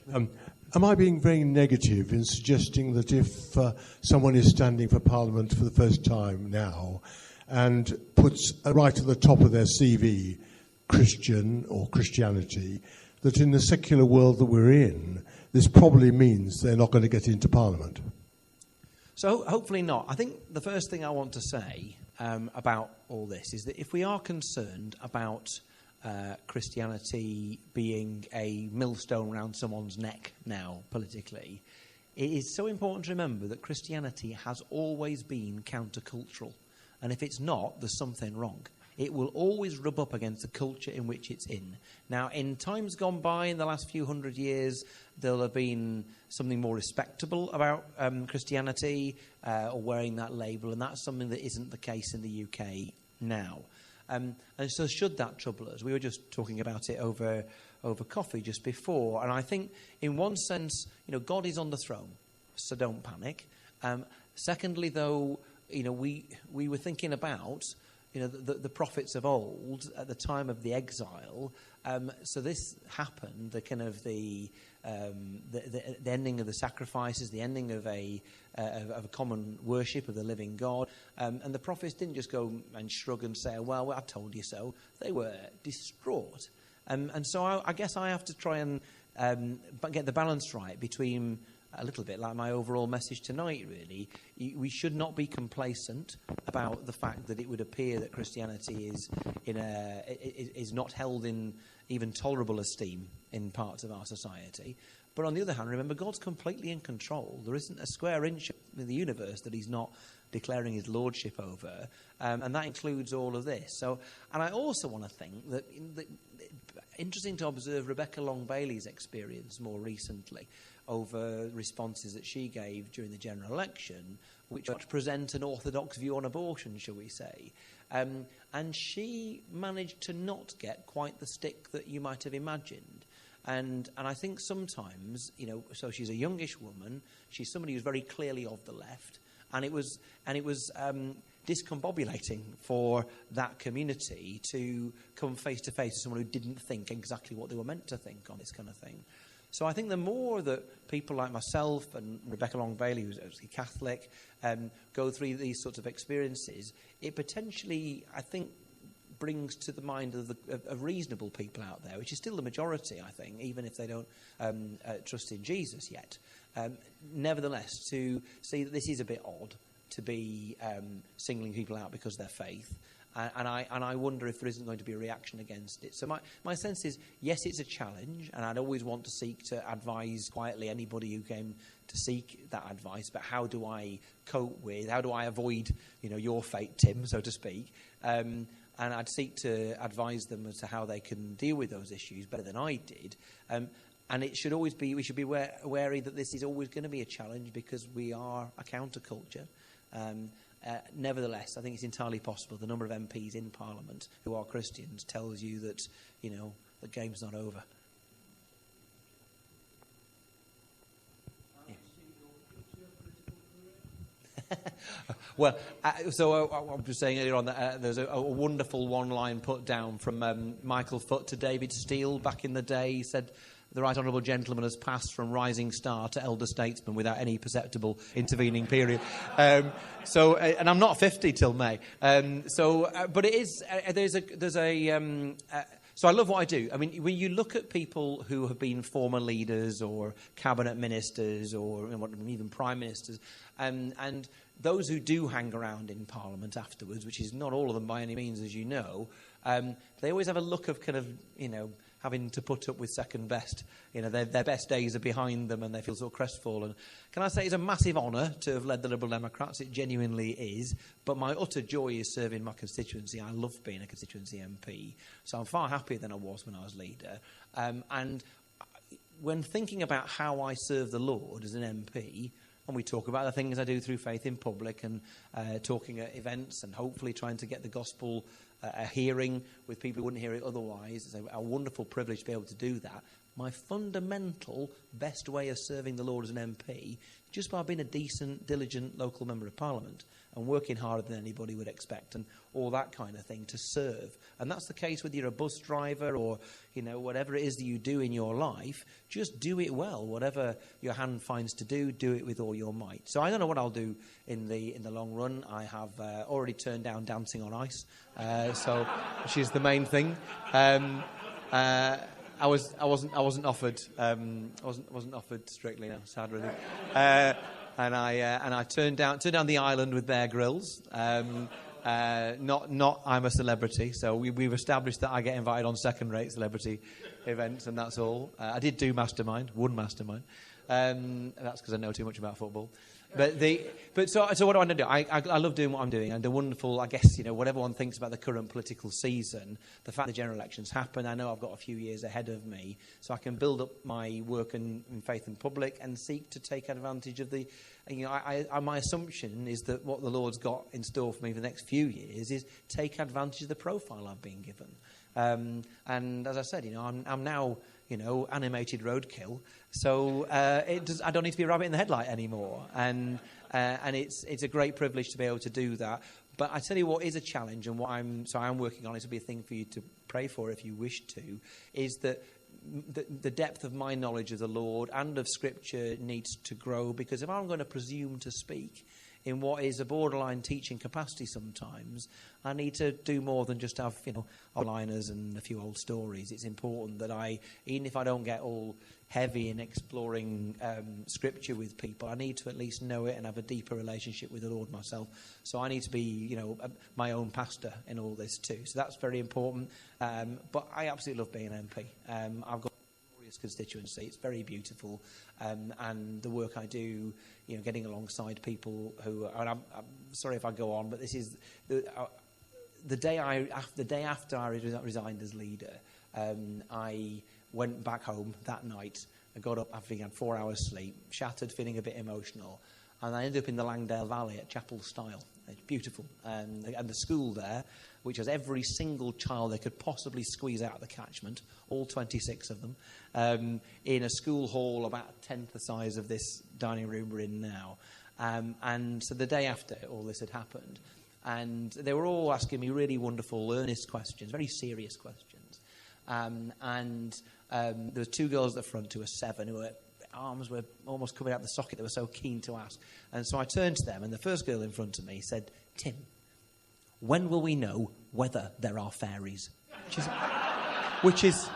No. Am I being very negative in suggesting that if someone is standing for Parliament for the first time now and puts right at the top of their CV Christian or Christianity, that in the secular world that we're in, this probably means they're not going to get into Parliament? So hopefully not. I think the first thing I want to say about all this is that if we are concerned about Christianity being a millstone around someone's neck now politically, it is so important to remember that Christianity has always been countercultural. And if it's not, there's something wrong. it will always rub up against the culture in which it's in. Now, in times gone by, in the last few hundred years, there'll have been something more respectable about Christianity or wearing that label, and that's something that isn't the case in the UK now. And so should that trouble us? We were just talking about it over coffee just before, and I think in one sense, God is on the throne, so don't panic. Secondly, though, we were thinking about the prophets of old at the time of the exile. So this happened, the ending of the sacrifices, the ending of a common worship of the living God. And the prophets didn't just go and shrug and say, well, I told you so. They were distraught. And so I guess I have to try and get the balance right between, a little bit like my overall message tonight, really. We should not be complacent about the fact that it would appear that Christianity is not held in even tolerable esteem in parts of our society. But on the other hand, remember, God's completely in control. There isn't a square inch in the universe that he's not declaring his lordship over, and that includes all of this. So, and I also want to think that interesting to observe Rebecca Long-Bailey's experience more recently over responses that she gave during the general election, which present an orthodox view on abortion, shall we say. And she managed to not get quite the stick that you might have imagined. And I think sometimes, so she's a youngish woman, she's somebody who's very clearly of the left, and it was discombobulating for that community to come face to face with someone who didn't think exactly what they were meant to think on this kind of thing. So I think the more that people like myself and Rebecca Long-Bailey, who's actually Catholic, go through these sorts of experiences, it potentially, I think, brings to the mind of reasonable people out there, which is still the majority, I think, even if they don't trust in Jesus yet. Nevertheless, to see that this is a bit odd to be singling people out because of their faith. And I wonder if there isn't going to be a reaction against it. So my sense is, yes, it's a challenge, and I'd always want to seek to advise quietly anybody who came to seek that advice. But how do I cope with, how do I avoid, your fate, Tim, so to speak? And I'd seek to advise them as to how they can deal with those issues better than I did. And it should always be, we should be wary that this is always going to be a challenge because we are a counterculture. Nevertheless, I think it's entirely possible the number of MPs in Parliament who are Christians tells you that, the game's not over. Yeah. Well, so I was just saying earlier on that there's a wonderful one-line put down from Michael Foot to David Steele back in the day. He said, "The right honourable gentleman has passed from rising star to elder statesman without any perceptible intervening period." And I'm not 50 till May. But it is. So I love what I do. I mean, when you look at people who have been former leaders or cabinet ministers or even prime ministers, and those who do hang around in Parliament afterwards, which is not all of them by any means, as you know, they always have a look of kind of, having to put up with second best. Their best days are behind them and they feel sort of crestfallen. Can I say it's a massive honour to have led the Liberal Democrats? It genuinely is. But my utter joy is serving my constituency. I love being a constituency MP. So I'm far happier than I was when I was leader. And when thinking about how I serve the Lord as an MP, and we talk about the things I do through faith in public and talking at events and hopefully trying to get the gospel a hearing with people who wouldn't hear it otherwise. It's a wonderful privilege to be able to do that. My fundamental best way of serving the Lord as an MP, just by being a decent, diligent local member of Parliament and working harder than anybody would expect and all that kind of thing to serve. And that's the case whether you're a bus driver or, whatever it is that you do in your life, just do it well. Whatever your hand finds to do it with all your might. So I don't know what I'll do in the long run. I have already turned down dancing on ice, which is the main thing. I wasn't offered. I wasn't offered strictly. No, sad really. And I turned down the island with Bear Grylls. Not I'm a celebrity, so we've established that I get invited on second-rate celebrity events, and that's all. I did do one mastermind. That's because I know too much about football. So what do I want to do? I love doing what I'm doing, and the wonderful, I guess, whatever one thinks about the current political season, the fact the general elections happen, I know I've got a few years ahead of me, so I can build up my work in faith and public and seek to take advantage of the, my assumption is that what the Lord's got in store for me for the next few years is take advantage of the profile I've been given. And as I said, I'm now, animated roadkill, so I don't need to be a rabbit in the headlight anymore. And it's a great privilege to be able to do that. But I tell you what is a challenge, and what I'm working on, it will be a thing for you to pray for if you wish to, is that the depth of my knowledge of the Lord and of Scripture needs to grow, because if I'm going to presume to speak in what is a borderline teaching capacity sometimes, I need to do more than just have, liners and a few old stories. It's important that even if I don't get all heavy in exploring Scripture with people, I need to at least know it and have a deeper relationship with the Lord myself. So I need to be, my own pastor in all this too. So that's very important. But I absolutely love being an MP. I've got a glorious constituency. It's very beautiful. And the work I do, getting alongside people who, and I'm sorry if I go on, but this is the day after I resigned as leader. I went back home that night. I got up having had 4 hours sleep, shattered, feeling a bit emotional, and I ended up in the Langdale Valley at Chapel Stile. It's beautiful, and the school there, which has every single child they could possibly squeeze out of the catchment, all 26 of them, in a school hall about a tenth the size of this dining room we're in now. And so the day after all this had happened, and they were all asking me really wonderful, earnest questions, very serious questions. There were two girls at the front who were 7, who were arms were almost coming out the socket. They were so keen to ask. And so I turned to them, and the first girl in front of me said, "Tim, when will we know whether there are fairies?" Which is,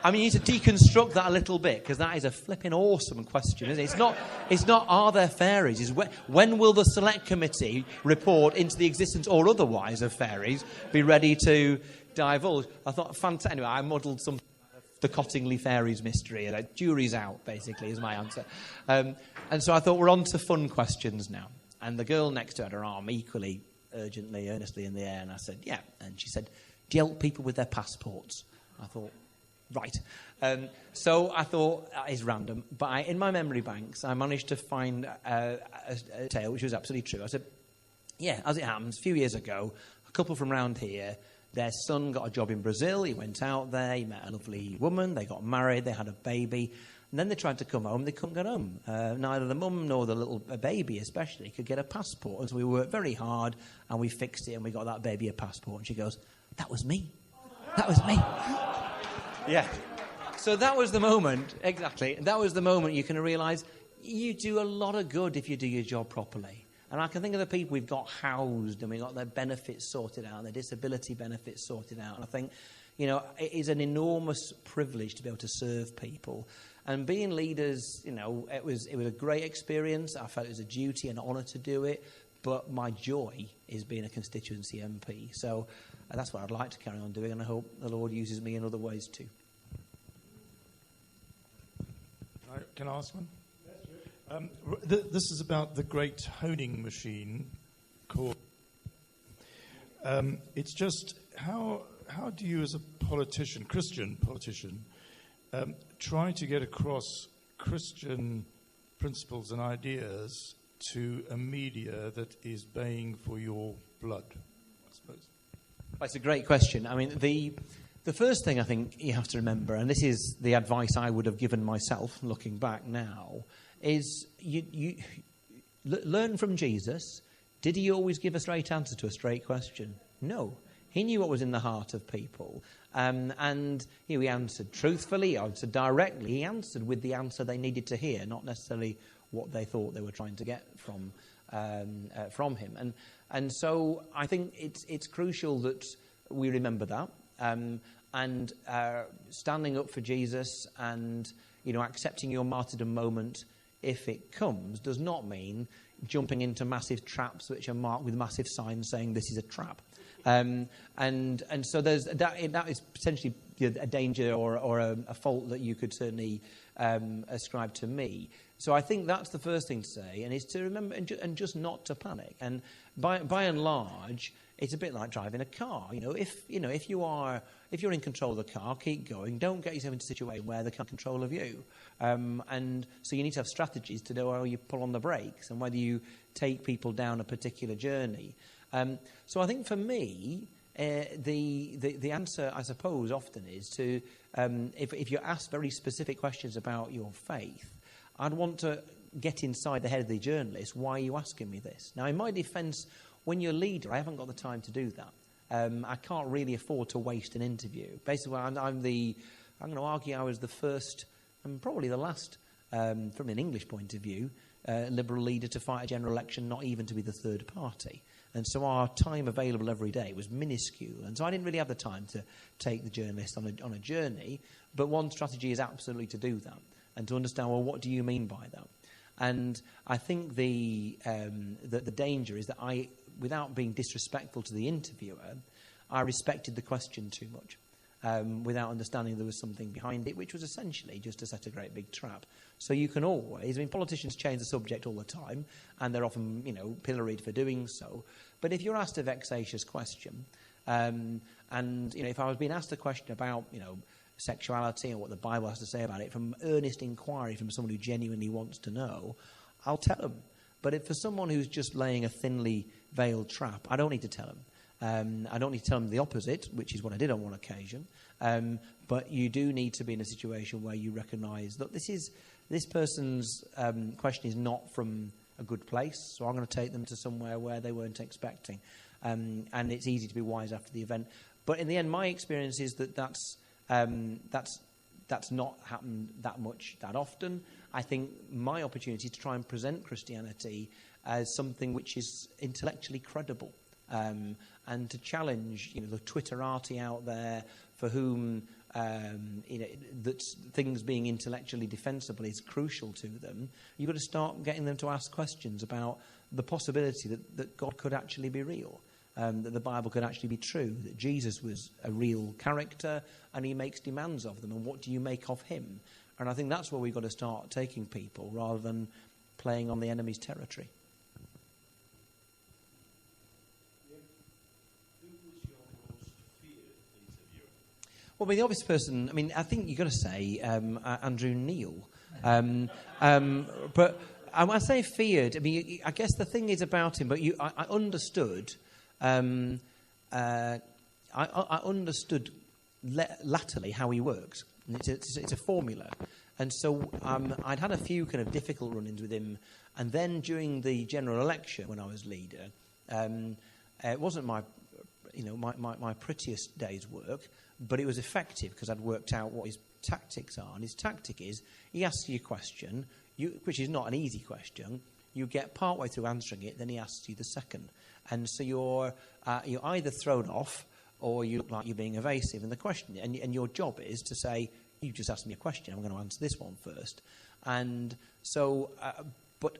I mean, you need to deconstruct that a little bit, because that is a flipping awesome question, isn't it? It's not are there fairies? It's when will the select committee report into the existence or otherwise of fairies be ready to divulge? I thought, fantastic. Anyway, I modelled some the Cottingley fairies mystery. Jury's out, basically, is my answer. And so I thought, we're on to fun questions now. And the girl next to her had her arm equally urgently, earnestly in the air, and I said, yeah. And she said, "Do you help people with their passports?" I thought, right. So I thought, that is random. But in my memory banks, I managed to find a tale which was absolutely true. I said, yeah, as it happens, a few years ago, a couple from round here, their son got a job in Brazil. He went out there, he met a lovely woman, they got married, they had a baby. And then they tried to come home, they couldn't get home. Neither the mum nor the little baby especially could get a passport. And so we worked very hard, and we fixed it, and we got that baby a passport. And she goes, "That was me. That was me." Yeah. So that was the moment, exactly. That was the moment you can realise you do a lot of good if you do your job properly. And I can think of the people we've got housed, and we've got their benefits sorted out, their disability benefits sorted out. And I think, it is an enormous privilege to be able to serve people. And being leaders, it was a great experience. I felt it was a duty and honour to do it. But my joy is being a constituency MP. So that's what I'd like to carry on doing, and I hope the Lord uses me in other ways too. Can I ask one? This is about the great honing machine called. It's just how do you, as a politician, Christian politician, try to get across Christian principles and ideas to a media that is baying for your blood, I suppose? That's a great question. I mean, the first thing I think you have to remember, and this is the advice I would have given myself looking back now, is you learn from Jesus. Did he always give a straight answer to a straight question? No. He knew what was in the heart of people. And he answered truthfully, he answered directly, he answered with the answer they needed to hear, not necessarily what they thought they were trying to get from him. And so I think it's crucial that we remember that. And standing up for Jesus and, accepting your martyrdom moment if it comes does not mean jumping into massive traps which are marked with massive signs saying this is a trap. And so there's that is potentially a danger or a fault that you could certainly ascribe to me. So I think that's the first thing to say, and it's to remember and just not to panic. And by and large, it's a bit like driving a car. If you're in control of the car, keep going. Don't get yourself into a situation where they can't control of you. And so you need to have strategies to know how you pull on the brakes and whether you take people down a particular journey. So I think for me, the answer, I suppose, often is to if you're asked very specific questions about your faith, I'd want to get inside the head of the journalist. Why are you asking me this? Now, in my defence, when you're a leader, I haven't got the time to do that. I can't really afford to waste an interview. Basically, I'm going to argue I was the first and probably the last, from an English point of view, Liberal leader to fight a general election, not even to be the third party. And so our time available every day was minuscule. And so I didn't really have the time to take the journalist on a journey. But one strategy is absolutely to do that and to understand, well, what do you mean by that? And I think the danger is that I, without being disrespectful to the interviewer, I respected the question too much. Without understanding there was something behind it, which was essentially just to set a great big trap. So you can always, politicians change the subject all the time, and they're often, pilloried for doing so. But if you're asked a vexatious question, and, if I was being asked a question about, sexuality and what the Bible has to say about it, from earnest inquiry from someone who genuinely wants to know, I'll tell them. But if for someone who's just laying a thinly veiled trap, I don't need to tell them. I don't need to tell them the opposite, which is what I did on one occasion. But you do need to be in a situation where you recognise that this person's question is not from a good place, so I'm going to take them to somewhere where they weren't expecting. And it's easy to be wise after the event. But in the end, my experience is that's not happened that much, that often. I think my opportunity to try and present Christianity as something which is intellectually credible. And to challenge, the Twitterati out there for whom, that things being intellectually defensible is crucial to them. You've got to start getting them to ask questions about the possibility that God could actually be real, that the Bible could actually be true, that Jesus was a real character and he makes demands of them. And what do you make of him? And I think that's where we've got to start taking people rather than playing on the enemy's territory. Well, the obvious person, I think you've got to say Andrew Neil. But when I say feared, I guess the thing is about him, but I understood, I understood latterly how he works. It's a formula. And so I'd had a few kind of difficult run-ins with him. And then during the general election, when I was leader, it wasn't my prettiest day's work, but it was effective because I'd worked out what his tactics are. And his tactic is, he asks you a question, which is not an easy question. You get partway through answering it, then he asks you the second. And so you're either thrown off or you look like you're being evasive. And the question, and your job is to say, you just asked me a question, I'm going to answer this one first. And so, but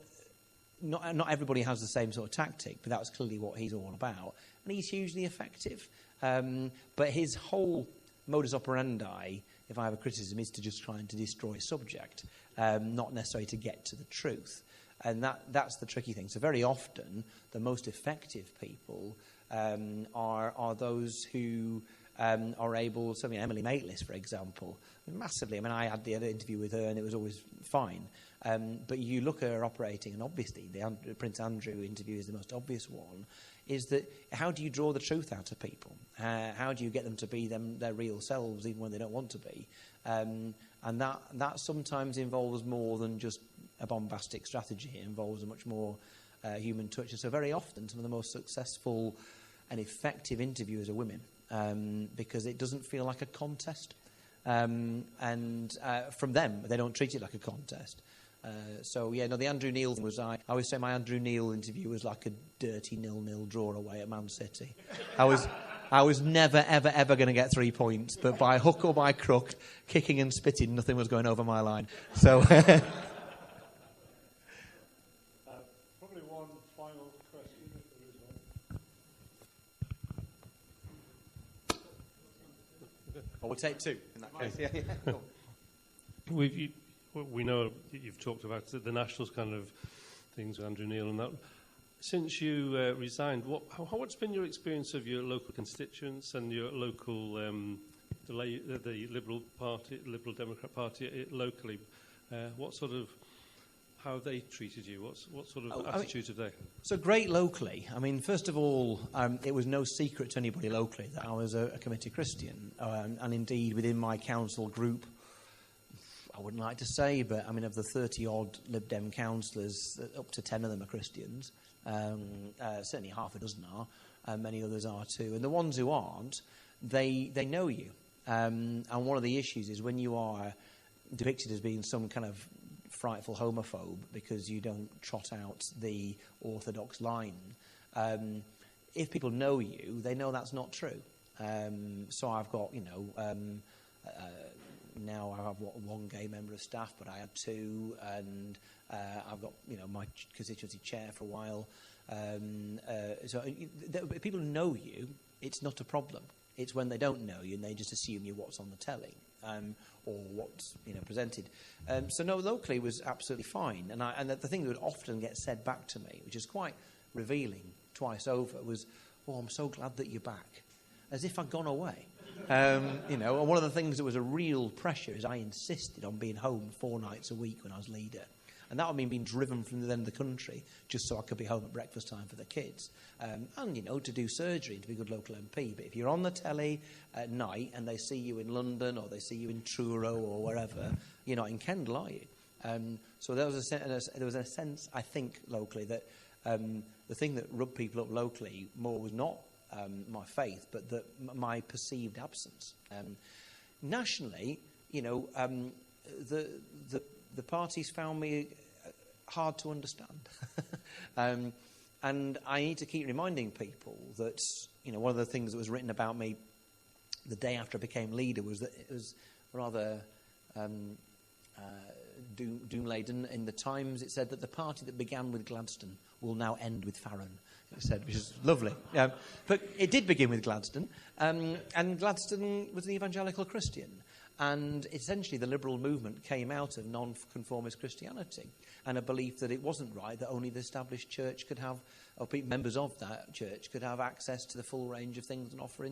not everybody has the same sort of tactic, but that's clearly what he's all about. And he's hugely effective. But his whole modus operandi, if I have a criticism, is to just try and to destroy a subject, not necessarily to get to the truth. And that's the tricky thing. So very often, the most effective people are those who are able, certainly Emily Maitlis, for example, massively. I had the other interview with her and it was always fine. But you look at her operating, and obviously the Prince Andrew interview is the most obvious one, is that how do you draw the truth out of people? How do you get them to be their real selves even when they don't want to be? And that sometimes involves more than just a bombastic strategy. It involves a much more human touch. And so very often some of the most successful and effective interviewers are women, because it doesn't feel like a contest. And from them, they don't treat it like a contest. The Andrew Neil thing was, I always say my Andrew Neil interview was like a dirty 0-0 draw away at Man City. I was never, ever, ever going to get 3 points, but by hook or by crook, kicking and spitting, nothing was going over my line. So... Probably one final question, if there is one. We'll take two in that case. Yeah. Cool. we know you've talked about the Nationals kind of things with Andrew Neil and that. Since you resigned, what's been your experience of your local constituents and your local, the Liberal Party, Liberal Democrat Party locally? How have they treated you? What sort of attitudes have they? So great locally. I mean, first of all, it was no secret to anybody locally that I was a committed Christian. And indeed, within my council group, I wouldn't like to say, but I mean, of the 30-odd Lib Dem councillors, up to 10 of them are Christians. Certainly half a dozen are, and many others are too. And the ones who aren't, they know you. And one of the issues is when you are depicted as being some kind of frightful homophobe because you don't trot out the orthodox line. If people know you, they know that's not true. So I've got, now I have one gay member of staff, but I had two, and I've got, my constituency chair for a while. So people know you, it's not a problem. It's when they don't know you and they just assume you're what's on the telly or what's presented. So no, locally was absolutely fine. And the thing that would often get said back to me, which is quite revealing twice over, was, "Oh, I'm so glad that you're back," as if I'd gone away. And one of the things that was a real pressure is I insisted on being home 4 nights a week when I was leader. And that would mean being driven from the end of the country just so I could be home at breakfast time for the kids. And, to do surgery and to be a good local MP. But if you're on the telly at night and they see you in London or they see you in Truro or wherever, you're not in Kendal, are you? So there was a sense, I think, locally that the thing that rubbed people up locally more was not my faith, but my perceived absence. Nationally, the parties found me hard to understand. And I need to keep reminding people that, one of the things that was written about me the day after I became leader was that it was rather doom-laden. In the Times, it said that the party that began with Gladstone will now end with Farron. It said, which is lovely. But it did begin with Gladstone, and Gladstone was an evangelical Christian. And essentially the liberal movement came out of non-conformist Christianity and a belief that it wasn't right that only the established church could have, or members of that church could have access to the full range of things and offer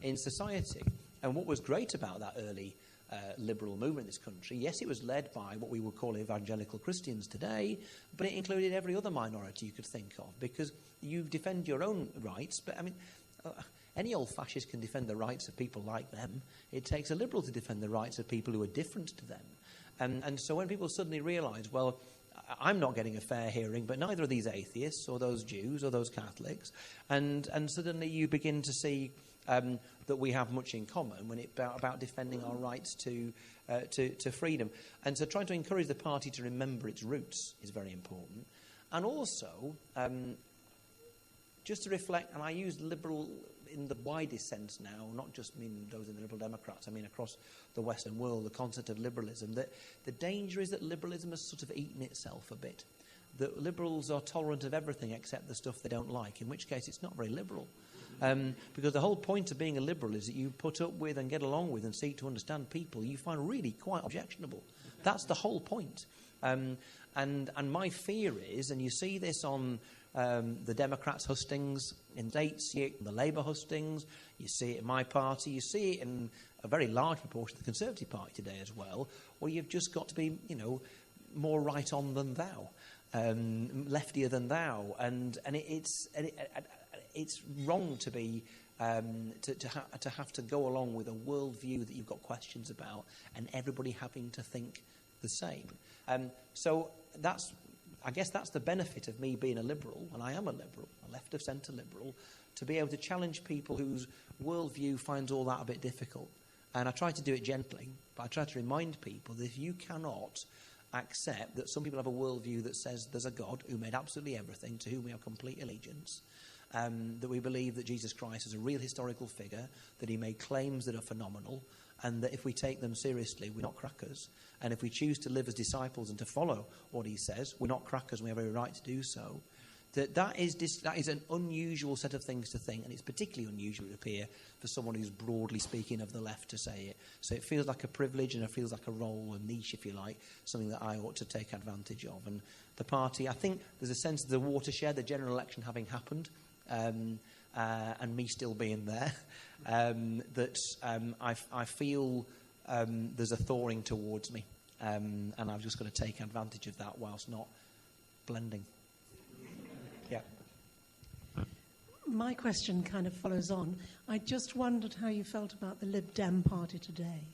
in society. And what was great about that early liberal movement in this country, yes, it was led by what we would call evangelical Christians today, but it included every other minority you could think of, because you defend your own rights, but I mean, any old fascist can defend the rights of people like them. It takes a liberal to defend the rights of people who are different to them. And so when people suddenly realise, well, I'm not getting a fair hearing, but neither are these atheists or those Jews or those Catholics, and suddenly you begin to see that we have much in common when it's about defending our rights to freedom. And so trying to encourage the party to remember its roots is very important. And also, just to reflect, and I use liberal in the widest sense now, not just mean those in the Liberal Democrats, I mean across the Western world, the concept of liberalism, that the danger is that liberalism has sort of eaten itself a bit. That liberals are tolerant of everything except the stuff they don't like, in which case it's not very liberal. Because the whole point of being a liberal is that you put up with and get along with and seek to understand people you find really quite objectionable. That's the whole point. And my fear is, and you see this on the Democrats' hustings in states, you see it in the Labour hustings, you see it in my party, you see it in a very large proportion of the Conservative Party today as well, where you've just got to be, more right on than thou, leftier than thou, and it's wrong to be to have to go along with a worldview that you've got questions about, and everybody having to think the same. So I guess that's the benefit of me being a liberal, and I am a liberal, a left-of-centre liberal, to be able to challenge people whose worldview finds all that a bit difficult. And I try to do it gently, but I try to remind people that if you cannot accept that some people have a worldview that says there's a God who made absolutely everything, to whom we have complete allegiance, that we believe that Jesus Christ is a real historical figure, that he made claims that are phenomenal, and that if we take them seriously, we're not crackers. And if we choose to live as disciples and to follow what he says, we're not crackers and we have every right to do so. that is an unusual set of things to think, and it's particularly unusual, it appear, for someone who's broadly speaking of the left to say it. So it feels like a privilege, and it feels like a role, a niche, if you like, something that I ought to take advantage of. And the party, I think there's a sense of the watershed, the general election having happened, and me still being there, that I feel there's a thawing towards me, and I've just got to take advantage of that whilst not blending. Yeah. My question kind of follows on. I just wondered how you felt about the Lib Dem party today,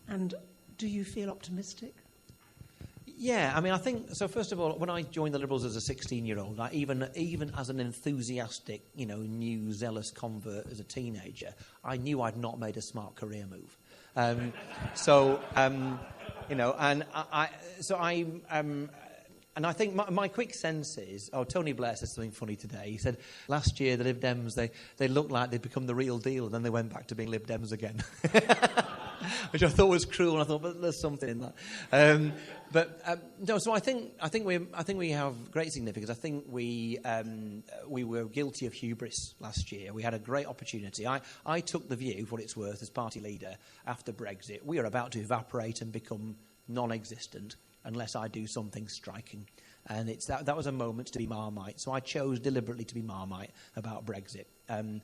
and do you feel optimistic? Yeah, I mean, I think, so first of all, when I joined the Liberals as a 16-year-old, even as an enthusiastic, new, zealous convert as a teenager, I knew I'd not made a smart career move. And I think my quick sense is, Tony Blair said something funny today. He said, last year the Lib Dems, they looked like they'd become the real deal, and then they went back to being Lib Dems again. Which I thought was cruel, and I thought, but there's something in that. No, so I think we have great significance. I think we were guilty of hubris last year. We had a great opportunity. I took the view, for what it's worth, as party leader after Brexit, we are about to evaporate and become non-existent unless I do something striking. And that was a moment to be Marmite. So I chose deliberately to be Marmite about Brexit. And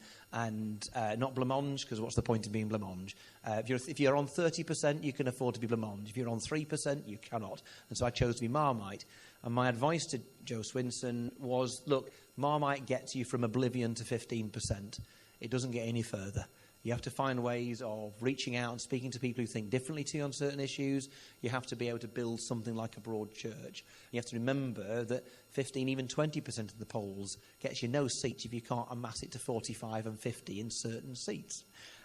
not blancmange, because what's the point of being blancmange? If you're on 30%, you can afford to be blancmange. If you're on 3%, you cannot. And so I chose to be Marmite. And my advice to Joe Swinson was, look, Marmite gets you from oblivion to 15%. It doesn't get any further. You have to find ways of reaching out and speaking to people who think differently to you on certain issues. You have to be able to build something like a broad church. You have to remember that 15, even 20% of the polls gets you no seats if you can't amass it to 45 and 50 in certain seats.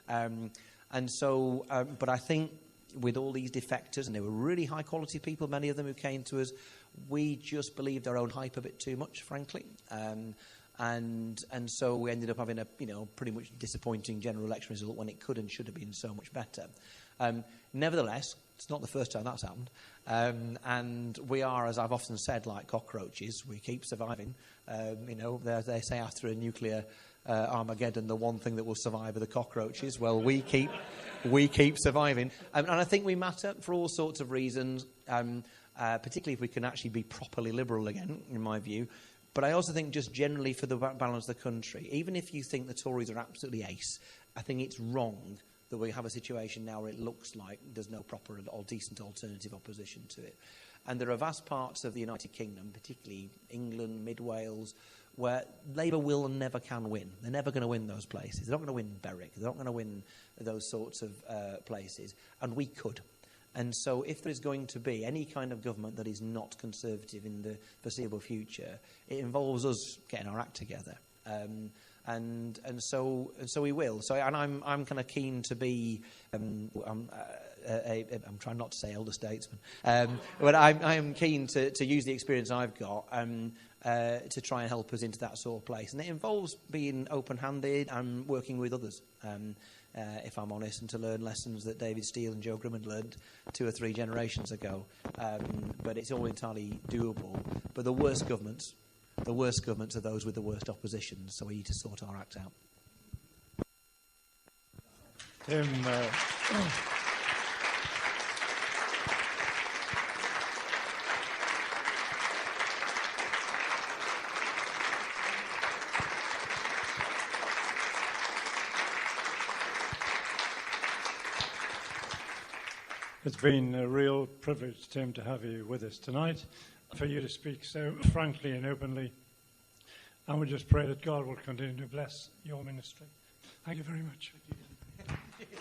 But I think with all these defectors, and they were really high-quality people, many of them who came to us, we just believed our own hype a bit too much, frankly. And so we ended up having a pretty much disappointing general election result when it could and should have been so much better. Nevertheless, it's not the first time that's happened. And we are, as I've often said, like cockroaches. We keep surviving. They say after a nuclear Armageddon, the one thing that will survive are the cockroaches. Well, we keep surviving. And I think we matter for all sorts of reasons, particularly if we can actually be properly liberal again, in my view. But I also think just generally for the balance of the country, even if you think the Tories are absolutely ace, I think it's wrong that we have a situation now where it looks like there's no proper or decent alternative opposition to it. And there are vast parts of the United Kingdom, particularly England, Mid-Wales, where Labour will and never can win. They're never going to win those places. They're not going to win Berwick. They're not going to win those sorts of places. And we could. And so if there is going to be any kind of government that is not conservative in the foreseeable future, it involves us getting our act together. And so we will. So I'm kind of keen to be. I'm trying not to say elder statesman, but I am keen to use the experience I've got to try and help us into that sort of place. And it involves being open-handed and working with others. If I'm honest, and to learn lessons that David Steele and Joe Grimmond learned 2 or 3 generations ago. But it's all entirely doable. But the worst governments are those with the worst opposition, so we need to sort our act out. Tim, it's been a real privilege, Tim, to have you with us tonight, for you to speak so frankly and openly. And we just pray that God will continue to bless your ministry. Thank you very much. Thank you.